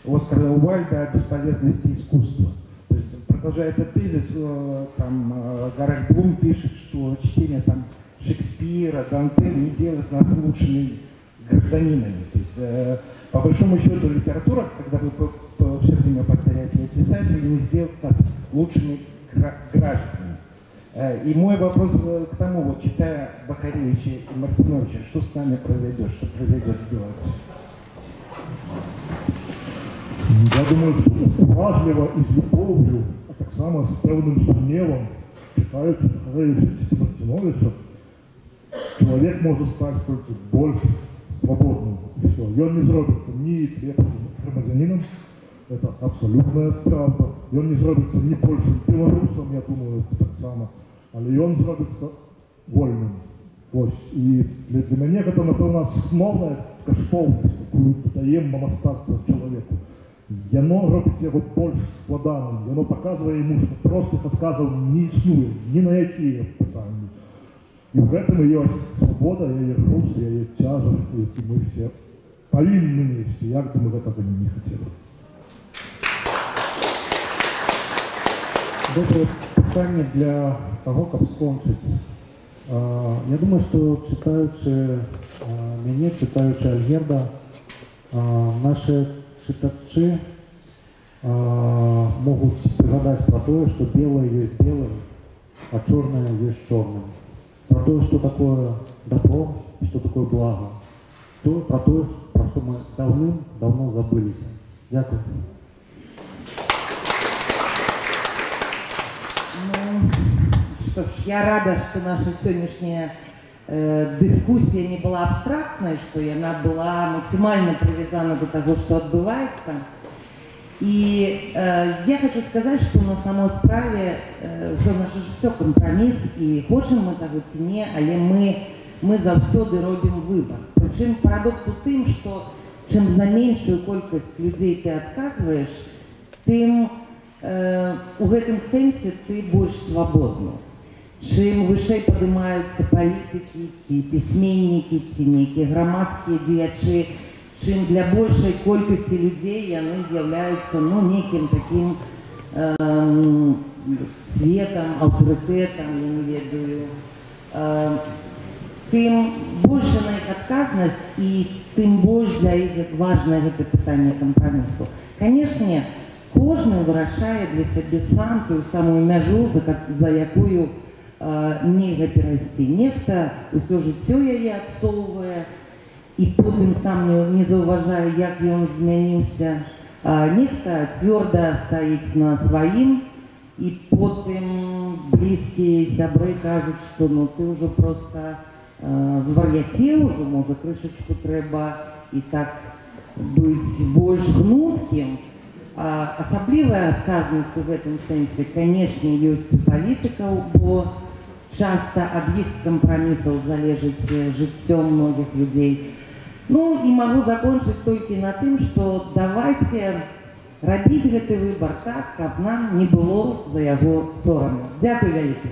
Оскара Уайльда о бесполезности искусства. То есть, продолжая этот тезис, там Гарольд Блум пишет, что чтение там Шекспира, Данте не делает нас лучшими гражданинами. То есть, по большому счету, литература, когда вы все время повторяете ее писателей, не сделает нас лучшими гражданами. И мой вопрос к тому, вот читая Бахаревича и Мартиновича, что с нами произойдет, что произойдет в Беларуси? Я думаю, що уважливо і з любов'ю, а так само з певним сумнівом, читаючи Бахаревича чи Мартиновича, чоловік може стати тільки більш свободным. И все. И он не зробится ни крепким громадянином, это абсолютная правда. И он не зробится ни большим белорусом, я думаю, это так само. Але и он зробится вольным. И для меня это, напевно, основная коштовність, яку даємо мистецтво чоловіку. Воно робить його більш складаним, воно показує йому, що простих відказів не існує, ні на які питання. И в этом ее свобода, ее груз, ее тяжесть, и мы все повинны нести, як бы мы этого не хотели. Добре питання для того, як скончити. Я думаю, що читаючи мене, читаючи Альгерда, наші читачі можуть пригадати про те, що біле є білим, а чорне є чорним. Про то, что такое добро, что такое благо. Про то, про что мы давным-давно забылись. Дякую. Ну, что ж, я рада, что наша сегодняшняя дискуссия не была абстрактной, что она была максимально привязана до того, что отбывается. И я хочу сказать, что на самой справе все наше життя компроміс, і хочемо ми того чи ні, але ми завсёды робимо вибір. Причому парадокс у тим, що чим за меншую кількість людей ти відказуєш, тим у гэтым сенсі ти більш свободний. Чим вище піднімаються політики, ці письменники, ці некі громадські діячі, чим для большей кількості людей яны з'являються неким таким светом, авторитетом, я не ведаю, тим більше на їх відказність і тим більше для їх важне це питання компромісу. Звісно, кожен вирішує для себе сам ту саму межу, за якою нельга перейти. Нехто усе життя її відсовує, і потім сам не зауважає, як він змінився. Нехто твердо стоїть на своїм, і потім близькі сябри кажуть, що ти вже просто звар'ятів, вже може кришечку треба і так бути більш гнутким. Особливая отказность в этом сенсе, конечно, есть у политиков, бо часто от их компромиссов залежит життя многих людей. Ну и могу закончить только на тем, что давайте робить этот выбор так, как нам не было за его соромно. Дякую велике.